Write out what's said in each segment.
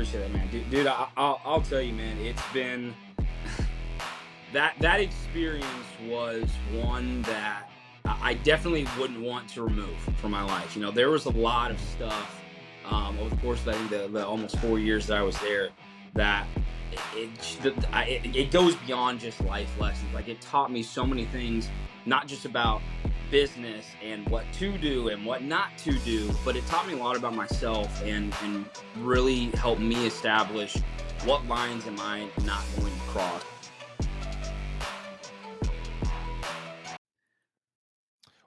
appreciate that, man. Dude, I'll tell you, man. It's been that experience was one that I definitely wouldn't want to remove from my life. There was a lot of stuff over the course of I think the almost 4 years that I was there that it goes beyond just life lessons. Like, it taught me so many things, not just about business and what to do and what not to do, but it taught me a lot about myself and really helped me establish what lines am I not going to cross.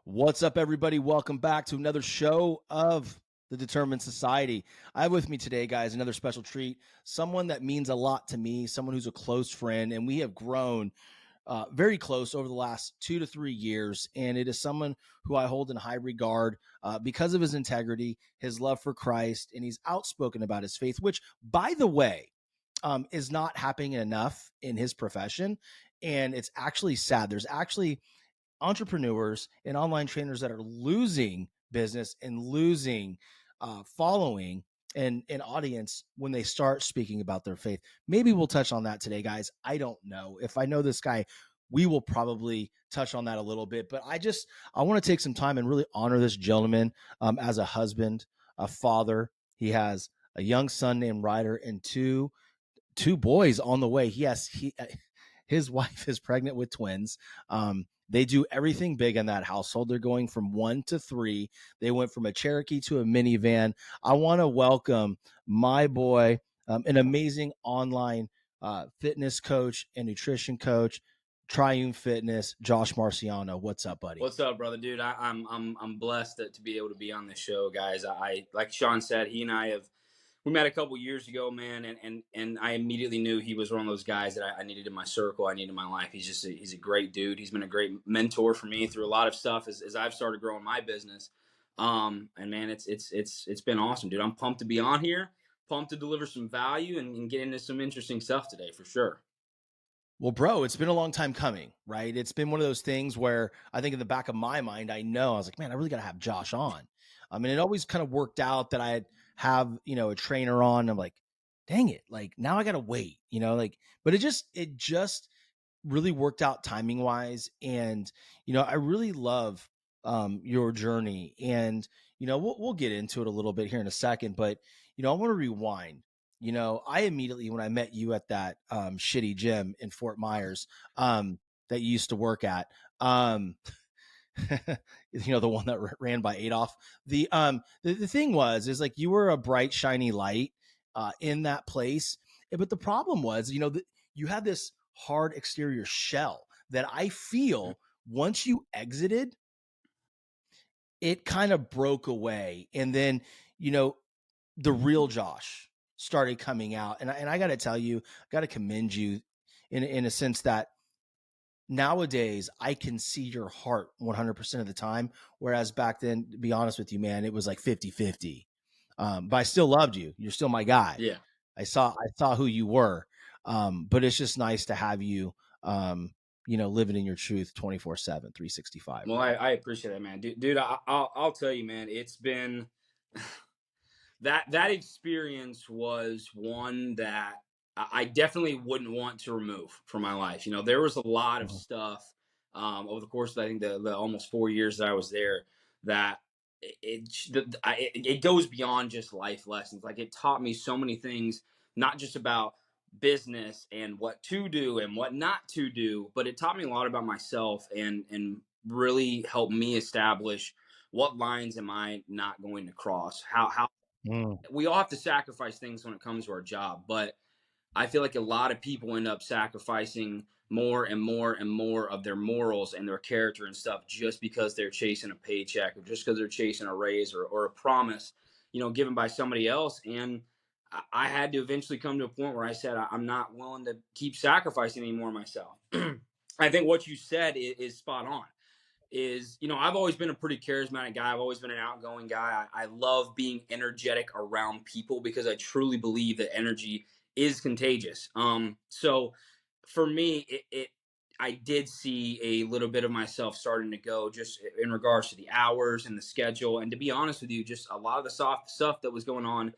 What's up, everybody? Welcome back to another show of the Determined Society. I have with me today, guys, another special treat, someone that means a lot to me, someone who's a close friend, and we have grown very close over the last 2 to 3 years. And it is someone who I hold in high regard because of his integrity, his love for Christ, and he's outspoken about his faith, which, by the way, is not happening enough in his profession. And it's actually sad. There's actually entrepreneurs and online trainers that are losing business and losing following and an audience when they start speaking about their faith. Maybe we'll touch on that today, guys. I don't know. If I know this guy, we will probably touch on that a little bit. But I want to take some time and really honor this gentleman as a husband, a father. He has a young son named Ryder and two boys on the way. His wife is pregnant with twins. They do everything big in that household. They're going from 1 to 3. They went from a Cherokee to a minivan. I want to welcome my boy, an amazing online fitness coach and nutrition coach, Triune Fitness, Josh Marciano. What's up, buddy? What's up, brother? Dude, I'm blessed to be able to be on this show, guys. I like Shawn said, he and I have we met a couple years ago, man, and I immediately knew he was one of those guys that I needed in my circle. I needed in my life. He's a great dude. He's been a great mentor for me through a lot of stuff as I've started growing my business. And man, it's been awesome, dude. I'm pumped to be on here, pumped to deliver some value and get into some interesting stuff today for sure. Well, bro, it's been a long time coming, right? It's been one of those things where I think in the back of my mind, I was like, man, I really got to have Josh on. I mean, it always kind of worked out that I'd have, a trainer on. I'm like, dang it. Like, now I got to wait, but it just really worked out timing wise. And, I really love your journey. And, we'll get into it a little bit here in a second, but, I want to rewind. I immediately, when I met you at that shitty gym in Fort Myers that you used to work at, the one that ran by Adolf. The thing is like you were a bright, shiny light in that place. But the problem was, you had this hard exterior shell that I feel once you exited, it kind of broke away. And then, the real Josh started coming out. And I got to tell you, I got to commend you in a sense that nowadays I can see your heart 100% of the time. Whereas back then, to be honest with you, man, it was like 50-50. But I still loved you. You're still my guy. Yeah. I saw who you were. But it's just nice to have you, living in your truth 24/7, 365. Well, Bro. I appreciate that, man. Dude, I'll tell you, man, it's been that experience was one that I definitely wouldn't want to remove from my life. There was a lot of Mhm. stuff over the course of I think the almost 4 years that I was there that it goes beyond just life lessons. Like, it taught me so many things, not just about business and what to do and what not to do, but it taught me a lot about myself and really helped me establish what lines am I not going to cross. How Mm. we all have to sacrifice things when it comes to our job, but I feel like a lot of people end up sacrificing more and more and more of their morals and their character and stuff just because they're chasing a paycheck or just because they're chasing a raise or a promise, given by somebody else. And I had to eventually come to a point where I said, I'm not willing to keep sacrificing anymore myself. I think what you said is spot on. I've always been a pretty charismatic guy. I've always been an outgoing guy. I love being energetic around people because I truly believe that energy is contagious. So for me, I did see a little bit of myself starting to go just in regards to the hours and the schedule. And to be honest with you, just a lot of the soft stuff that was going on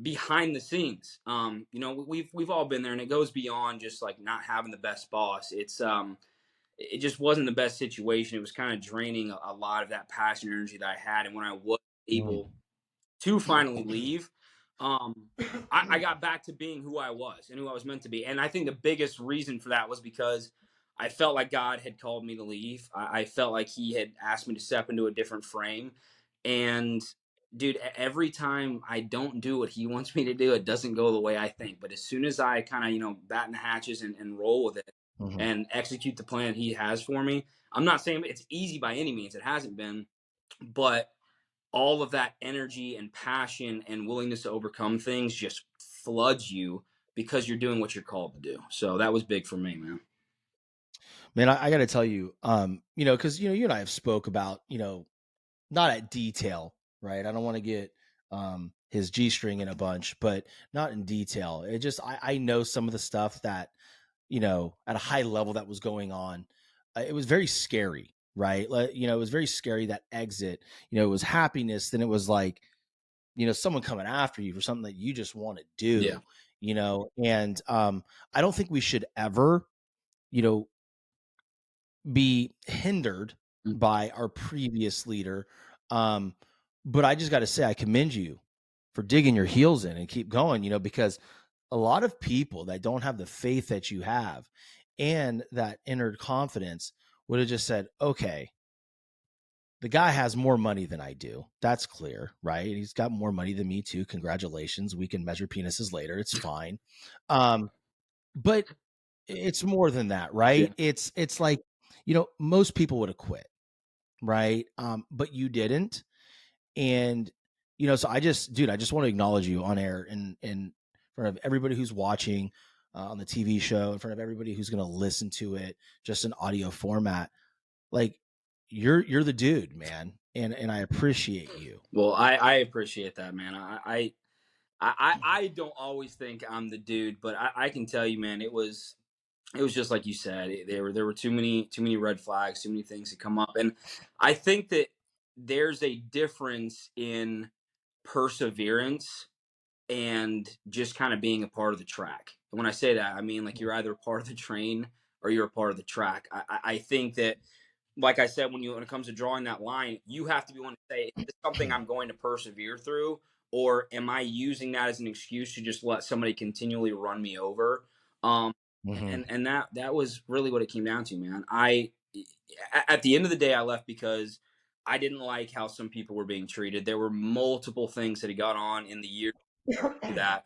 behind the scenes. We've all been there, and it goes beyond just like not having the best boss. It just wasn't the best situation. It was kind of draining a lot of that passion and energy that I had. And when I was Mm. able to finally leave, I got back to being who I was and who I was meant to be. And I think the biggest reason for that was because I felt like God had called me to leave. I felt like He had asked me to step into a different frame. And dude, every time I don't do what He wants me to do, it doesn't go the way I think. But as soon as I kind of, batten the hatches and roll with it Mhm. and execute the plan He has for me, I'm not saying it's easy by any means. It hasn't been, but all of that energy and passion and willingness to overcome things just floods you because you're doing what you're called to do. So that was big for me, man. Man, I got to tell you, because you and I have spoke about, not at detail, right? I don't want to get his G string in a bunch, but not in detail. It just I know some of the stuff that at a high level that was going on. It was very scary, right? Like, it was very scary, that exit. It was happiness, then it was like someone coming after you for something that you just want to Yeah. do, and I don't think we should ever you know be hindered by our previous leader. Um, but I just got to say, I commend you for digging your heels in and keep going, because a lot of people that don't have the faith that you have and that inner confidence would have just said, okay, the guy has more money than I do. That's clear, right? He's got more money than me too. Congratulations. We can measure penises later. It's fine. But it's more than that, Yeah. right? It's like, most people would have quit, right? But you didn't. And so I just want to acknowledge you on air and in front of everybody who's watching on the TV show, in front of everybody who's going to listen to it just in audio format. Like, you're the dude, man, and I appreciate you. Well, I appreciate that, man. I don't always think I'm the dude, but I can tell you, man, it was just like you said. There were too many red flags, too many things that come up, and I think that there's a difference in perseverance and just kind of being a part of the track. And when I say that, I mean like you're either a part of the train or you're a part of the track. I think that, like I said, when it comes to drawing that line, you have to be one to say, is this something I'm going to persevere through, or am I using that as an excuse to just let somebody continually run me over? Um, Hmm. and that was really what it came down to, man. At the end of the day, I left because I didn't like how some people were being treated. There were multiple things that had got on in the year that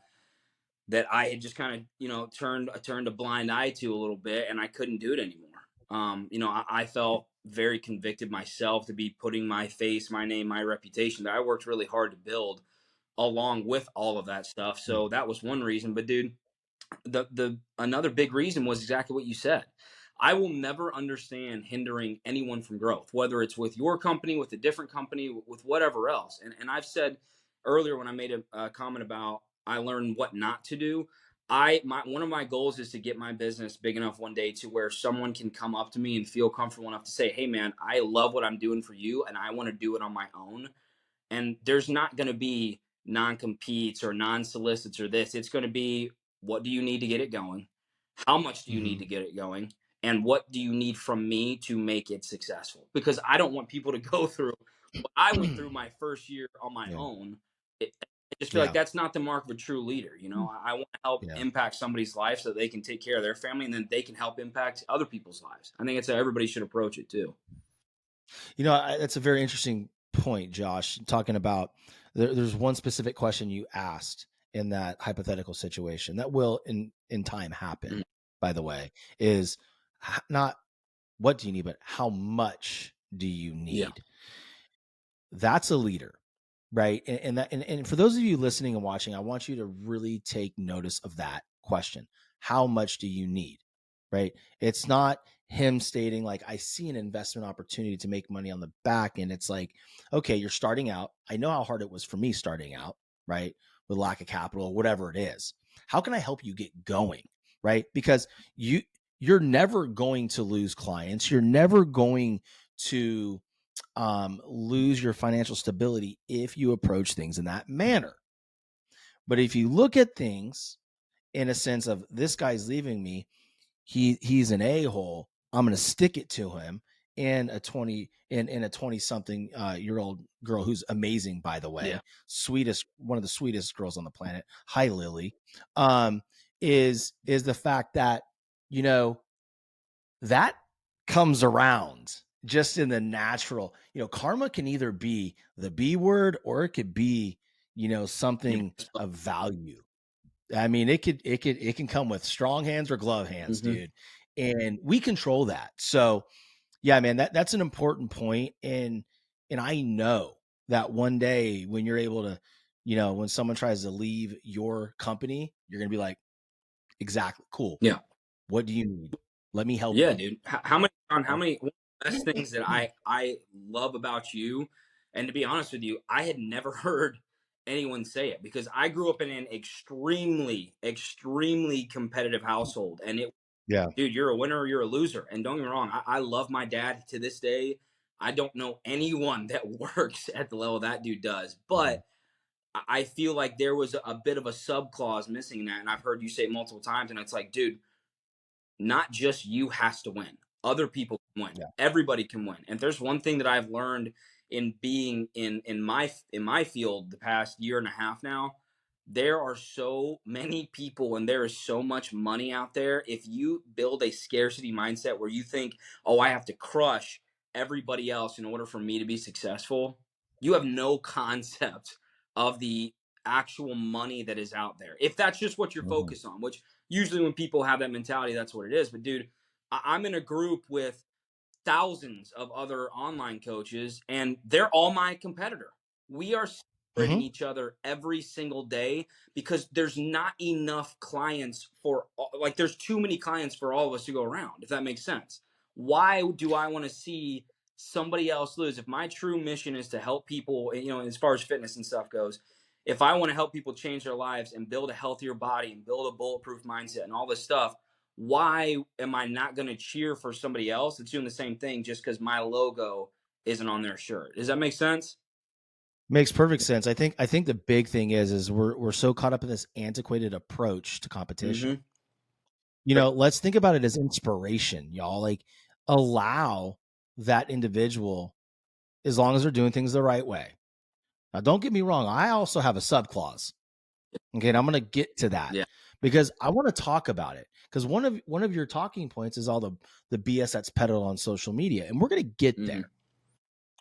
I had just kind of turned a blind eye to a little bit, and I couldn't do it anymore. I felt very convicted myself to be putting my face, my name, my reputation that I worked really hard to build along with all of that stuff. So that was one reason. But dude, the another big reason was exactly what you said. I will never understand hindering anyone from growth, whether it's with your company, with a different company, with whatever else. And I've said earlier when I made a comment about I learned what not to do. One of my goals is to get my business big enough one day to where someone can come up to me and feel comfortable enough to say, "Hey, man, I love what I'm doing for you, and I want to do it on my own." And there's not going to be non-competes or non-solicits or this. It's going to be, what do you need to get it going? How much do you need Hmm. to get it going? And what do you need from me to make it successful? Because I don't want people to go through what I went through my first year on my Yeah. own. I just feel like Yeah. that's not the mark of a true leader. I want to help Yeah. impact somebody's life so that they can take care of their family, and then they can help impact other people's lives. I think it's how everybody should approach it too. That's a very interesting point, Josh. Talking about there's one specific question you asked in that hypothetical situation that will in time happen. Mhm. By the way, is not what do you need, but how much do you Yeah. need? That's a leader, right? And for those of you listening and watching, I want you to really take notice of that question. How much do you need? Right? It's not him stating like, I see an investment opportunity to make money on the back. And it's like, okay, you're starting out. I know how hard it was for me starting out, right? With lack of capital, whatever it is. How can I help you get going? Right? Because you're never going to lose clients. You're never going to lose your financial stability if you approach things in that manner, But if you look at things in a sense of this guy's leaving me, he's an a-hole, I'm going to stick it to him in a 20 something year old girl who's amazing, by the way. Yeah. Sweetest, one of the sweetest girls on the planet. Hi, Lily. Is the fact that, you know, that comes around just in the natural, you know, karma can either be the B word or it could be, you know, something of value. I mean, it can come with strong hands or glove hands, Mm-hmm. dude. And we control that. So yeah, man, that's an important point. And I know that one day when you're able to, you know, when someone tries to leave your company, you're gonna be like, exactly, cool. Yeah. What do you need? Let me help Yeah, you. dude. How many, John, how many, one of the best things that I love about you, and to be honest with you, I had never heard anyone say it because I grew up in an extremely competitive household. And it, Yeah. dude, you're a winner or you're a loser. And don't get me wrong, I love my dad to this day. I don't know anyone that works at the level that dude does. Mhm. But I feel like there was a bit of a sub clause missing in that. And I've heard you say it multiple times. And it's like, dude, not just you has to win. Other people can win. Yeah. Everybody can win. And if there's one thing that I've learned in being in my field the past year and a half now, there are so many people and there is so much money out there. If you build a scarcity mindset where you think, "Oh, I have to crush everybody else in order for me to be successful," you have no concept of the actual money that is out there. If that's just what you're Mhm. focused on, which usually when people have that mentality, that's what it is. But dude, I'm in a group with thousands of other online coaches, and they're all my competitor. We are celebrating Mhm. each other every single day because there's not enough clients for, like, there's too many clients for all of us to go around, if that makes sense. Why do I want to see somebody else lose? If my true mission is to help people, you know, as far as fitness and stuff goes, if I want to help people change their lives and build a healthier body and build a bulletproof mindset and all this stuff, why am I not going to cheer for somebody else that's doing the same thing just because my logo isn't on their shirt? Does that make sense? Makes perfect sense. I think the big thing is we're so caught up in this antiquated approach to competition. Mm-hmm. You know, let's think about it as inspiration, y'all. Like, allow that individual, as long as they're doing things the right way. Now, don't get me wrong. I also have a sub clause. Okay, and I'm going to get to that Yeah. because I want to talk about it. Because one of your talking points is all the BS that's peddled on social media, and we're going to get Mm-hmm. there.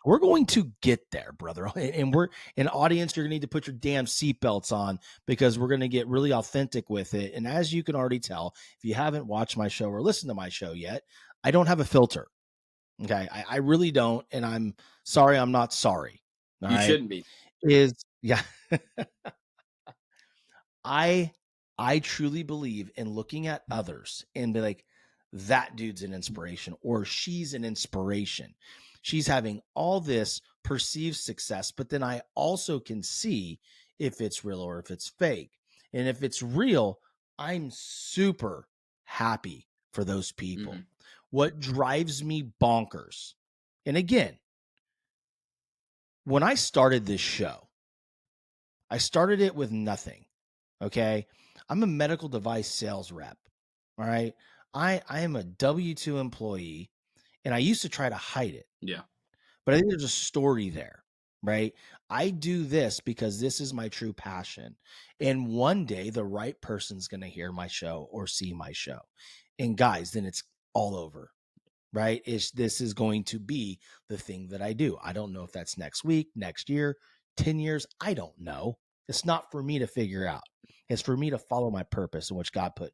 We're going to get there, brother. And we're an audience. You're going to need to put your damn seatbelts on because we're going to get really authentic with it. And as you can already tell, if you haven't watched my show or listened to my show yet, I don't have a filter. Okay, I really don't, and I'm sorry. I'm not sorry. All You right, shouldn't be. is yeah. I I truly believe in looking at others and be like, that dude's an inspiration or she's an inspiration. She's having all this perceived success, but then I also can see if it's real or if it's fake. And if it's real, I'm super happy for those Mm-hmm. people. What drives me bonkers, and again, when I started this show, I started it with nothing. Okay. I'm a medical device sales rep. All right. I am a W 2 employee and I used to try to hide it, Yeah. but I think there's a story there, right? I do this because this is my true passion. And one day the right person's going to hear my show or see my show. And guys, then it's all over, right? This is going to be the thing that I do. I don't know if that's next week, next year, 10 years. I don't know. It's not for me to figure out. It's for me to follow my purpose in which God put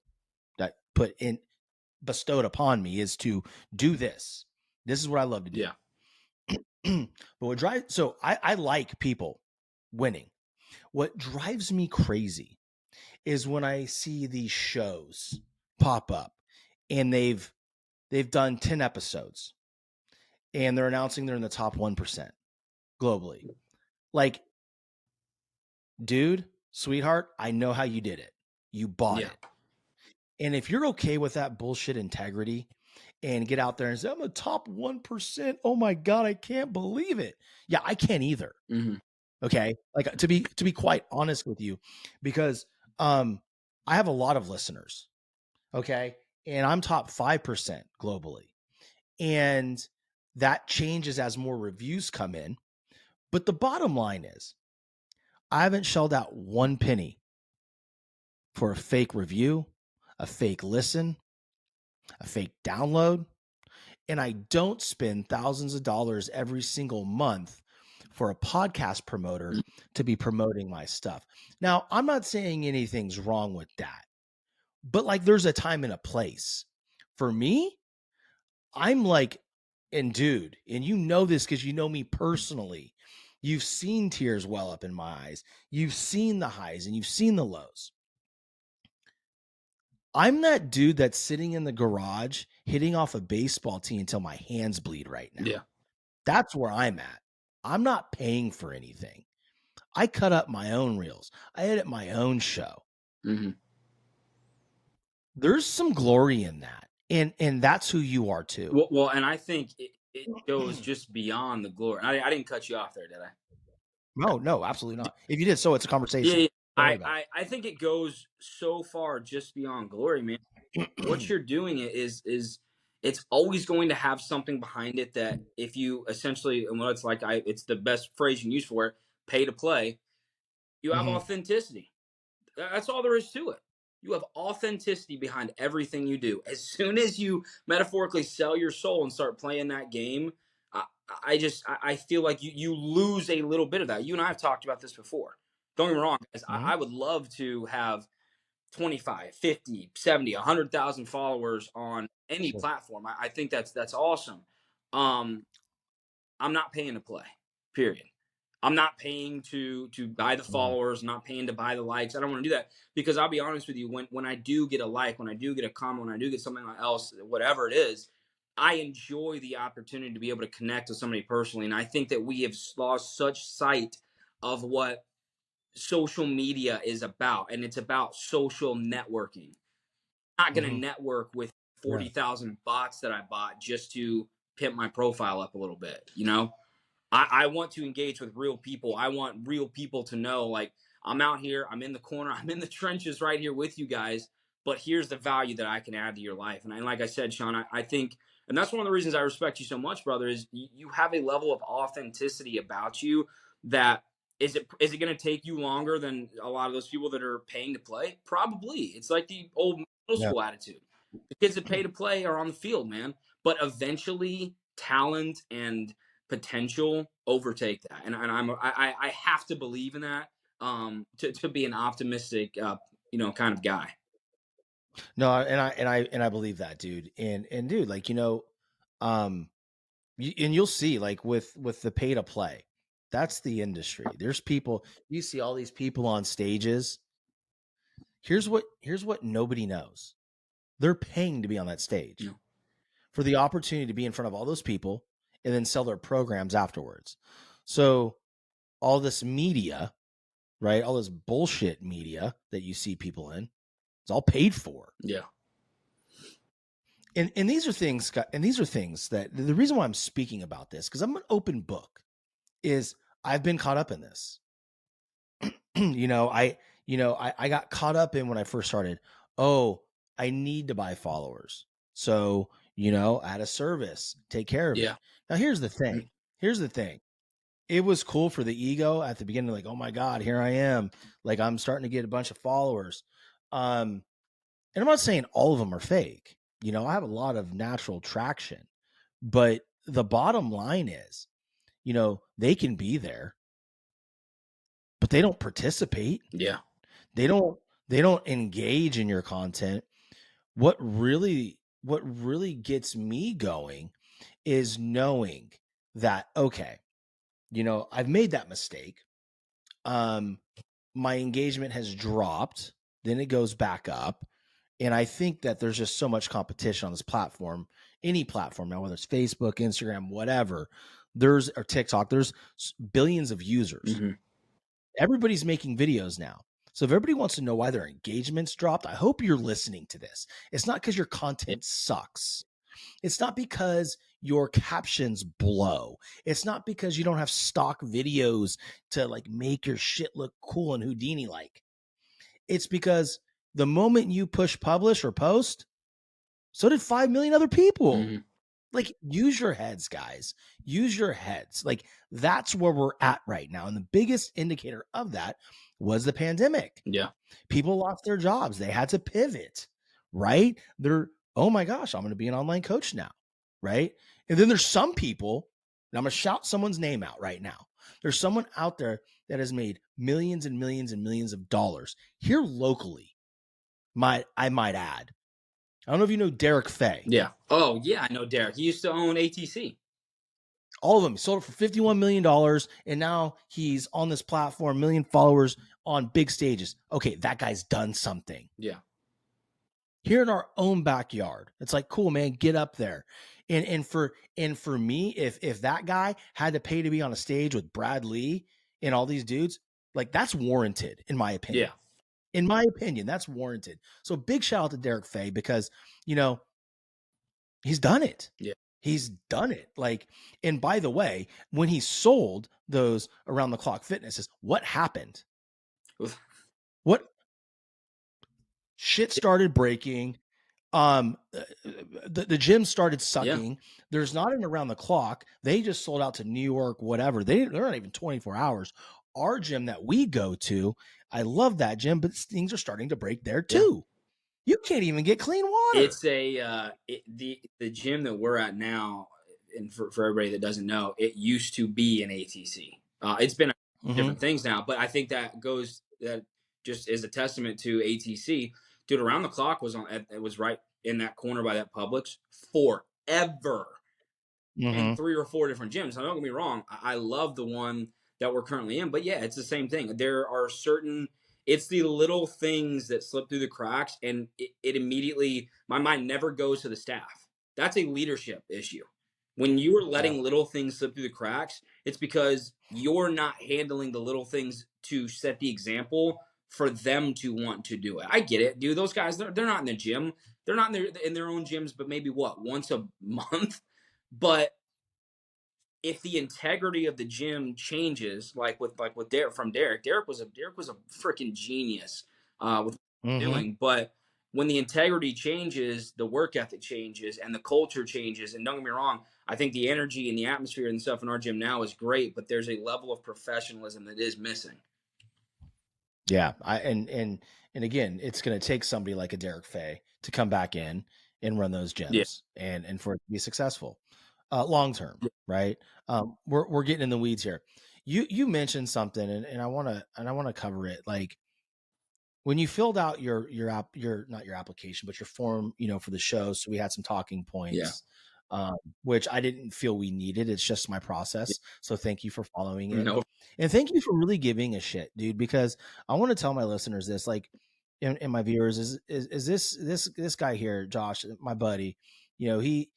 in bestowed upon me is to do this. This is what I love to do. Yeah. But what drives so I like people winning. What drives me crazy is when I see these shows pop up and they've done 10 episodes and they're announcing they're in the top 1% globally. Like, dude, sweetheart, I know how you did it. You bought Yeah. it. And if you're okay with that bullshit integrity and get out there and say, I'm a top 1%. Oh my God, I can't believe it. Yeah, I can't either. Mm-hmm. Okay. Like to be quite honest with you, because I have a lot of listeners. Okay. And I'm top 5% globally. And that changes as more reviews come in. But the bottom line is I haven't shelled out one penny for a fake review, a fake listen, a fake download. And I don't spend thousands of dollars every single month for a podcast promoter to be promoting my stuff. Now, I'm not saying anything's wrong with that, but like there's a time and a place. For me, I'm like, and dude, and you know this because you know me personally. You've seen tears well up in my eyes. You've seen the highs and you've seen the lows. I'm that dude that's sitting in the garage hitting off a baseball tee until my hands bleed right now. Yeah. That's where I'm at. I'm not paying for anything. I cut up my own reels. I edit my own show. Mm-hmm. There's some glory in that. And that's who you are too. Well, and I think it goes just beyond the glory. I didn't cut you off there, did I? No, absolutely not. If you did so, it's a Yeah, conversation. yeah. Don't worry about I think it goes so far just beyond glory, man. What it. you're doing is it's always going to have something behind it that if you essentially, and what it's like, it's the best phrase you can use for it, pay to play. You have Mhm. authenticity. That's all there is to it. You have authenticity behind everything you do. As soon as you metaphorically sell your soul and start playing that game, I, I feel like you lose a little bit of that. You and I have talked about this before. Don't get me wrong, guys. Mhm. I would love to have 25, 50, 70, 100,000 followers on any Sure. platform. I think that's awesome. Um, I'm not paying to play. Period. I'm not paying to buy the Mhm. followers, I'm not paying to buy the likes. I don't want to do that because I'll be honest with you. When I do get a like, when I do get a comment, when I do get something else, whatever it is, I enjoy the opportunity to be able to connect with somebody personally. And I think that we have lost such sight of what social media is about, and it's about social networking. I'm not going to Mhm. network with Yeah. 40,000 bots that I bought just to pimp my profile up a little bit, you know? I want to engage with real people. I want real people to know, like, I'm out here, I'm in the corner, I'm in the trenches right here with you guys, but here's the value that I can add to your life. And like I said, Shawn, I think, and that's one of the reasons I respect you so much, brother, is you have a level of authenticity about you that is it going to take you longer than a lot of those people that are paying to play? Probably. It's like the old middle Yeah. school attitude. The kids that pay to play are on the field, man. But eventually, talent and potential overtake that, and I have to believe in that to be an optimistic kind of guy. No, and I believe that, dude. And dude, like, um and you'll see like with the pay to play. That's the industry. There's people, you see all these people on stages. Here's what nobody knows. They're paying to be on that You stage know? for the opportunity to be in front of all those people and then sell their programs afterwards. So all this media, right? All this bullshit media that you see people in, it's all paid for. Yeah, And these are things that the reason why I'm speaking about this, because I'm an open book, is I've been caught up in this. I got caught up in when I first started. Oh, I need to buy followers. So, add a service, take care of it. yeah, Now here's the mm, thing. Here's the thing. It was cool for the ego at the beginning, like, oh my God, here I am. Like I'm starting to get a bunch of followers. And I'm not saying all of them are fake. I have a lot of natural traction, but the bottom line is, they can be there, but they don't participate. yeah, They don't they don't engage in your content. What really gets me going is knowing that, okay, I've made that mistake. Um my engagement has dropped, then it goes back up. And I think that there's just so much competition on this platform, any platform now, whether it's Facebook, Instagram, whatever, or TikTok, there's billions of users. hmm Everybody's making videos now. So if everybody wants to know why their engagements dropped, I hope you're listening to this. It's not because your yeah, content sucks. It's not because your captions blow. It's not because you don't have stock videos to like make your shit look cool and Houdini like. It's because the moment you push publish or post, so did 5 million other people. Mm-hmm. Like, use your heads, guys. Use your heads. Like, that's where we're at right now. And the biggest indicator of that was the pandemic. Yeah. People lost their jobs. They had to pivot, right? They're, oh my gosh, I'm going to be an online coach now, right? And then there's some people, and I'm going to shout someone's name out right now. There's someone out there that has made millions and millions and millions of dollars here locally. I might add. I don't know if you know Derek Fay. Yeah. Oh, yeah, I know Derek. He used to own ATC. All of them. He sold it for $51 million. And now he's on this platform, million followers on big stages. Okay, that guy's done something. Yeah. Here in our own backyard. It's like, cool, man, get up there. And for me, if that guy had to pay to be on a stage with Brad Lee and all these dudes, like that's warranted, in my opinion. Yeah. In my opinion, that's warranted. So big shout out to Derek Fay because, you know, he's done it. Yeah. He's done it. Like, and by the way, when he sold those around the clock fitnesses, what happened? What shit started breaking. The gym started sucking. Yeah. There's not an around the clock. They just sold out to New York, whatever. They're not even 24 hours. Our gym that we go to, I love that gym, but things are starting to break there too. Yeah. You can't even get clean water. It's the gym that we're at now, and for everybody that doesn't know, it used to be an ATC. It's been different things now, but I think that just is a testament to ATC. Dude, around the clock it was right in that corner by that Publix forever. And 3 or 4 different gyms. Now, don't get me wrong, I love the one that we're currently in, but yeah, it's the same thing. There are it's the little things that slip through the cracks, and it immediately, my mind never goes to the staff. That's a leadership issue. When you are letting little things slip through the cracks, it's because you're not handling the little things to set the example for them to want to do it. I get it, dude. Those guys, they're not in the gym. They're not in their own gyms, but maybe once a month. But if the integrity of the gym changes, like with Derek, Derek was a freaking genius with doing. But when the integrity changes, the work ethic changes, and the culture changes. And don't get me wrong, I think the energy and the atmosphere and stuff in our gym now is great, but there's a level of professionalism that is missing. Yeah, and again, it's going to take somebody like a Derek Fay to come back in and run those gyms, and for it to be successful long term, right? We're getting in the weeds here. You mentioned something, and I want to cover it. Like when you filled out your not your application, but your form, for the show. So we had some talking points. Which I didn't feel we needed. It's just my process. So thank you for following it. No. And thank you for really giving a shit, dude, because I want to tell my listeners this, like, and my viewers is this guy here, Josh, my buddy, he's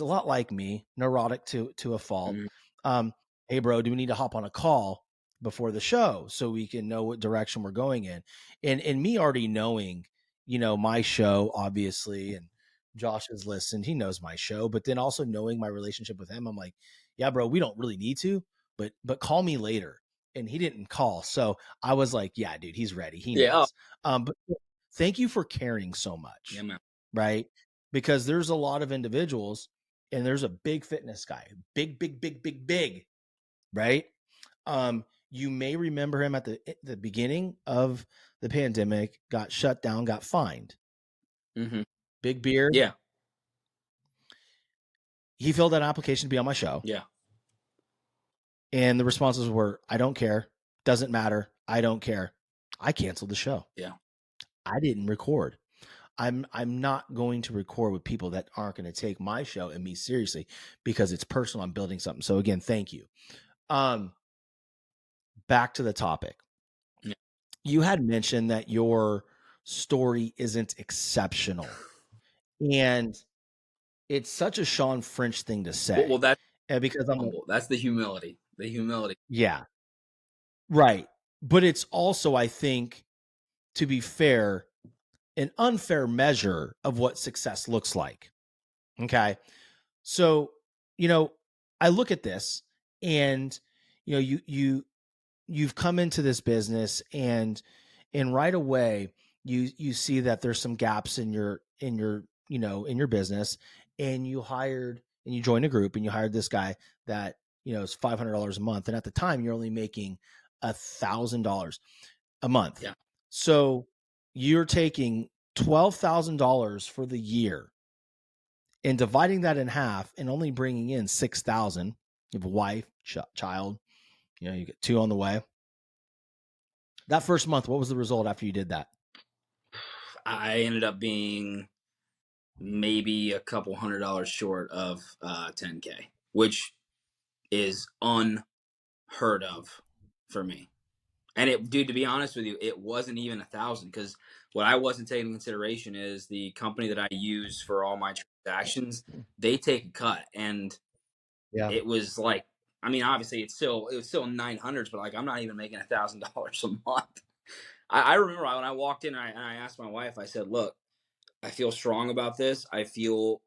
a lot like me, neurotic to a fault. Hey bro, do we need to hop on a call before the show so we can know what direction we're going in? And me already knowing, my show, obviously, and Josh has listened, he knows my show, but then also knowing my relationship with him, I'm like, yeah, bro, we don't really need to, but call me later. And he didn't call. So I was like, yeah, dude, he's ready. He knows. But thank you for caring so much. Yeah, man. Right. Because there's a lot of individuals, and there's a big fitness guy, big, right? You may remember him at the beginning of the pandemic, got shut down, got fined. Big beard. Yeah. He filled out an application to be on my show. Yeah. And the responses were, I don't care. Doesn't matter. I don't care. I canceled the show. Yeah. I didn't record. I'm not going to record with people that aren't going to take my show and me seriously because it's personal. I'm building something. So again, thank you. Back to the topic. Yeah. You had mentioned that your story isn't exceptional. And it's such a Shawn French thing to say. Well, that's because that's the humility. The humility. Yeah. Right. But it's also, I think, to be fair, an unfair measure of what success looks like. Okay. So, I look at this and, you've come into this business and right away you see that there's some gaps in your business, and you joined a group and you hired this guy that, is $500 a month. And at the time you're only making $1,000 a month. Yeah. So you're taking $12,000 for the year and dividing that in half and only bringing in 6,000. You have a wife, child, you get 2 on the way. That first month, what was the result after you did that? I ended up being maybe a couple $100 short of 10K, which is unheard of for me. And it, dude, to be honest with you, it wasn't even 1,000, because what I wasn't taking into consideration is the company that I use for all my transactions. They take a cut, and Yeah. it was like, I mean, obviously it was still 900s, but like I'm not even making $1,000 a month. I remember when I walked in and I asked my wife, I said, "Look, I feel strong about this. I feel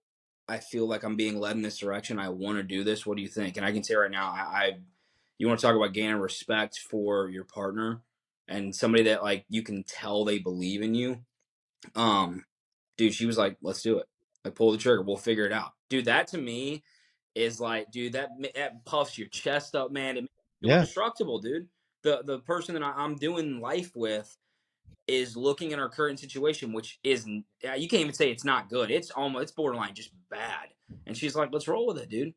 like I'm being led in this direction. I want to do this. What do you think?" And I can say right now, you want to talk about gaining respect for your partner and somebody that like you can tell they believe in you. Um, dude, she was like, "Let's do it. Like, pull the trigger. We'll figure it out." Dude, that to me is like, dude, that puffs your chest up, man. It makes you feel Yeah. indestructible, dude. The person that I'm doing life with is looking at our current situation, which is, you can't even say it's not good. It's borderline just bad. And she's like, "Let's roll with it, dude."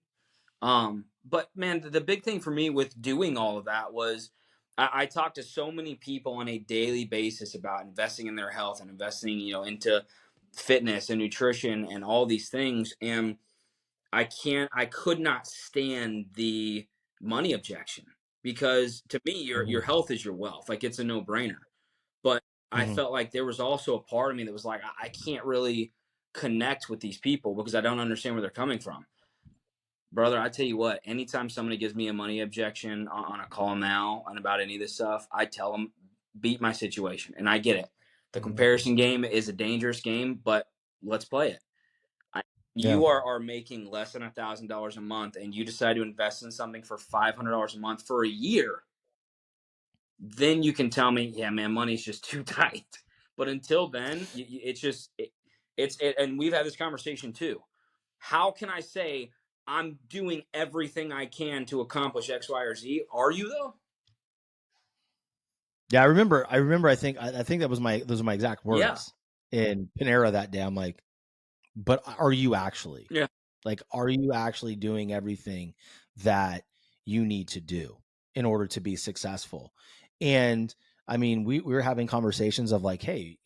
But man, the big thing for me with doing all of that was I talk to so many people on a daily basis about investing in their health and investing, into fitness and nutrition and all these things. And I could not stand the money objection, because to me, your Mhm. health is your wealth. Like, it's a no brainer. But I Mhm. felt like there was also a part of me that was like, I can't really connect with these people because I don't understand where they're coming from. Brother, I tell you what, anytime somebody gives me a money objection on a call now and about any of this stuff, I tell them, beat my situation. And I get it. The Mhm. comparison game is a dangerous game, but let's play it. I, Yeah. you are making less than $1,000 a month, and you decide to invest in something for $500 a month for a year. Then you can tell me, yeah, man, money's just too tight. But until then, it's just, and we've had this conversation too. How can I say I'm doing everything I can to accomplish X, Y, or Z? Are you though? Yeah. I remember, I think those are my exact Yeah. words in Panera that day. I'm like, but are you actually? Yeah. Like, are you actually doing everything that you need to do in order to be successful? And I mean, we were having conversations of like, hey,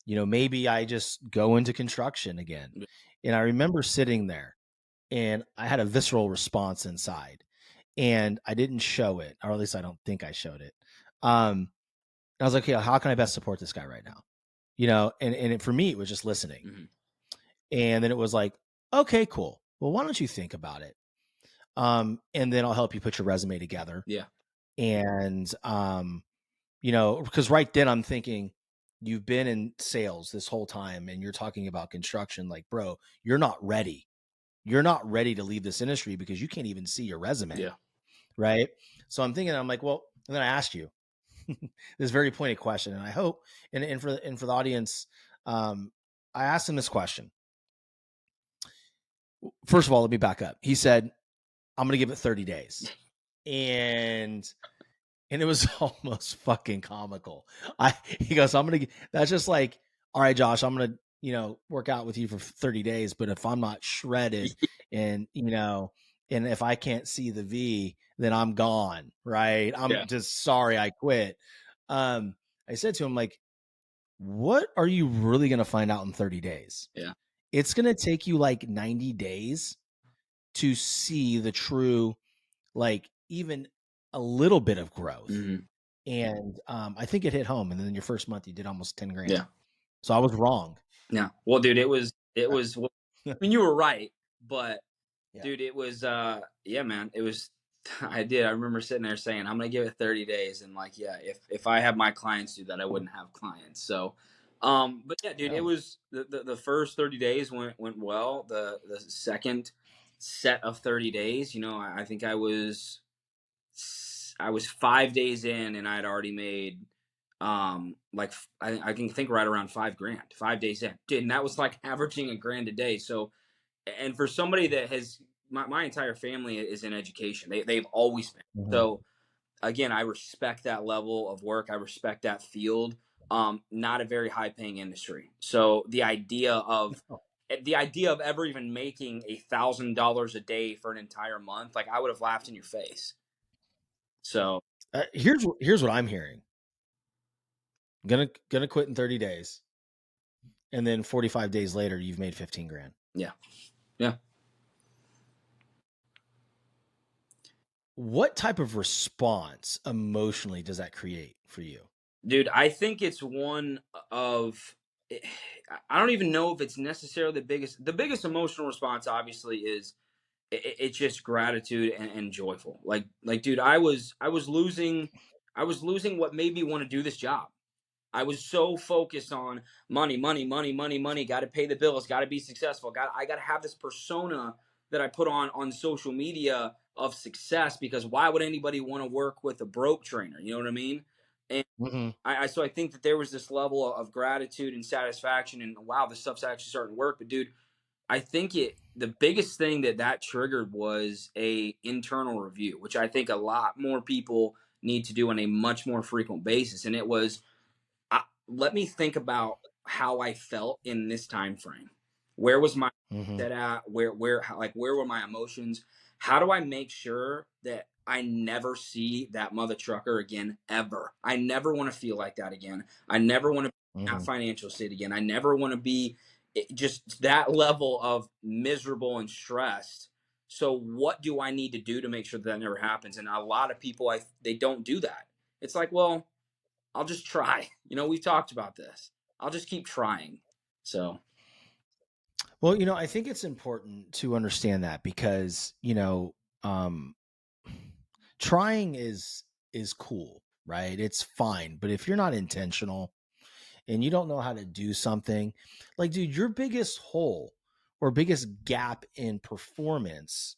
maybe I just go into construction again. And I remember sitting there and I had a visceral response inside, and I didn't show it, or at least I don't think I showed it. I was like, okay, how can I best support this guy right now? For me, it was just listening. Mm-hmm. And then it was like, okay, cool. Well, why don't you think about it? And then I'll help you put your resume together. Yeah. And, because right then I'm thinking, you've been in sales this whole time and you're talking about construction. Like, bro, you're not ready. You're not ready to leave this industry because you can't even see your resume. Yeah. Right. So I'm like, well, and then I asked you this very pointed question. And I hope, and for the audience, I asked him this question. First of all, let me back up. He said, I'm going to give it 30 days. And it was almost fucking comical. He goes, that's just like, all right, Josh, I'm going to, work out with you for 30 days. But if I'm not shredded and, and if I can't see the V, then I'm gone. Right. Yeah. I'm just sorry I quit. I said to him, like, what are you really going to find out in 30 days? Yeah. It's going to take you like 90 days to see the true, like, even a little bit of growth. Mm-hmm. And I think it hit home. And then your first month, you did almost 10 grand. Yeah. So I was wrong. Yeah. Well, dude, well, I mean, you were right, but Yeah. dude, it was, yeah, man, it was, I remember sitting there saying, I'm going to give it 30 days. And like, yeah, if I have my clients do that, I wouldn't have clients. So, But yeah, dude, it Yeah. was the first 30 days went well. The second set of 30 days, you know, I think I was 5 days in and I had already made like I can think right around 5 grand 5 days in, dude, and that was like averaging a grand a day. So, and for somebody that has my entire family is in education, they've always been. Mhm. So again, I respect that level of work. I respect that field. Not a very high paying industry. So the idea of ever even making $1,000 a day for an entire month, like I would have laughed in your face. So Here's what I'm hearing. Gonna quit in 30 days, and then 45 days later, you've made 15 grand. yeah, yeah, What type of response emotionally does that create for you? dude. I think it's one of. I don't even know if it's necessarily the biggest. The biggest emotional response, obviously, is it's just gratitude and joyful. Like, dude, I was losing what made me want to do this job. I was so focused on money, money, money, money, money. Got to pay the bills. Got to be successful. I got to have this persona that I put on social media of success. Because why would anybody want to work with a broke trainer? You know what I mean? And Mm-hmm. so I think that there was this level of gratitude and satisfaction. And wow, this stuff's actually starting to work. But dude, I think the biggest thing that triggered was a internal review, which I think a lot more people need to do on a much more frequent basis. And it was, let me think about how I felt in this time frame. Where was my Mm-hmm. set at? Where were my emotions? How do I make sure that I never see that mother trucker again ever? I never want to feel like that again. I never want to be in that Mm-hmm. financial state again. I never want to be just that level of miserable and stressed. So what do I need to do to make sure that never happens? And a lot of people, they don't do that. It's like, well, I'll just try. You know, we've talked about this. I'll just keep trying. So, Well, I think it's important to understand that because, um, trying is cool, right? It's fine. But if you're not intentional and you don't know how to do something, like, dude, your biggest hole or biggest gap in performance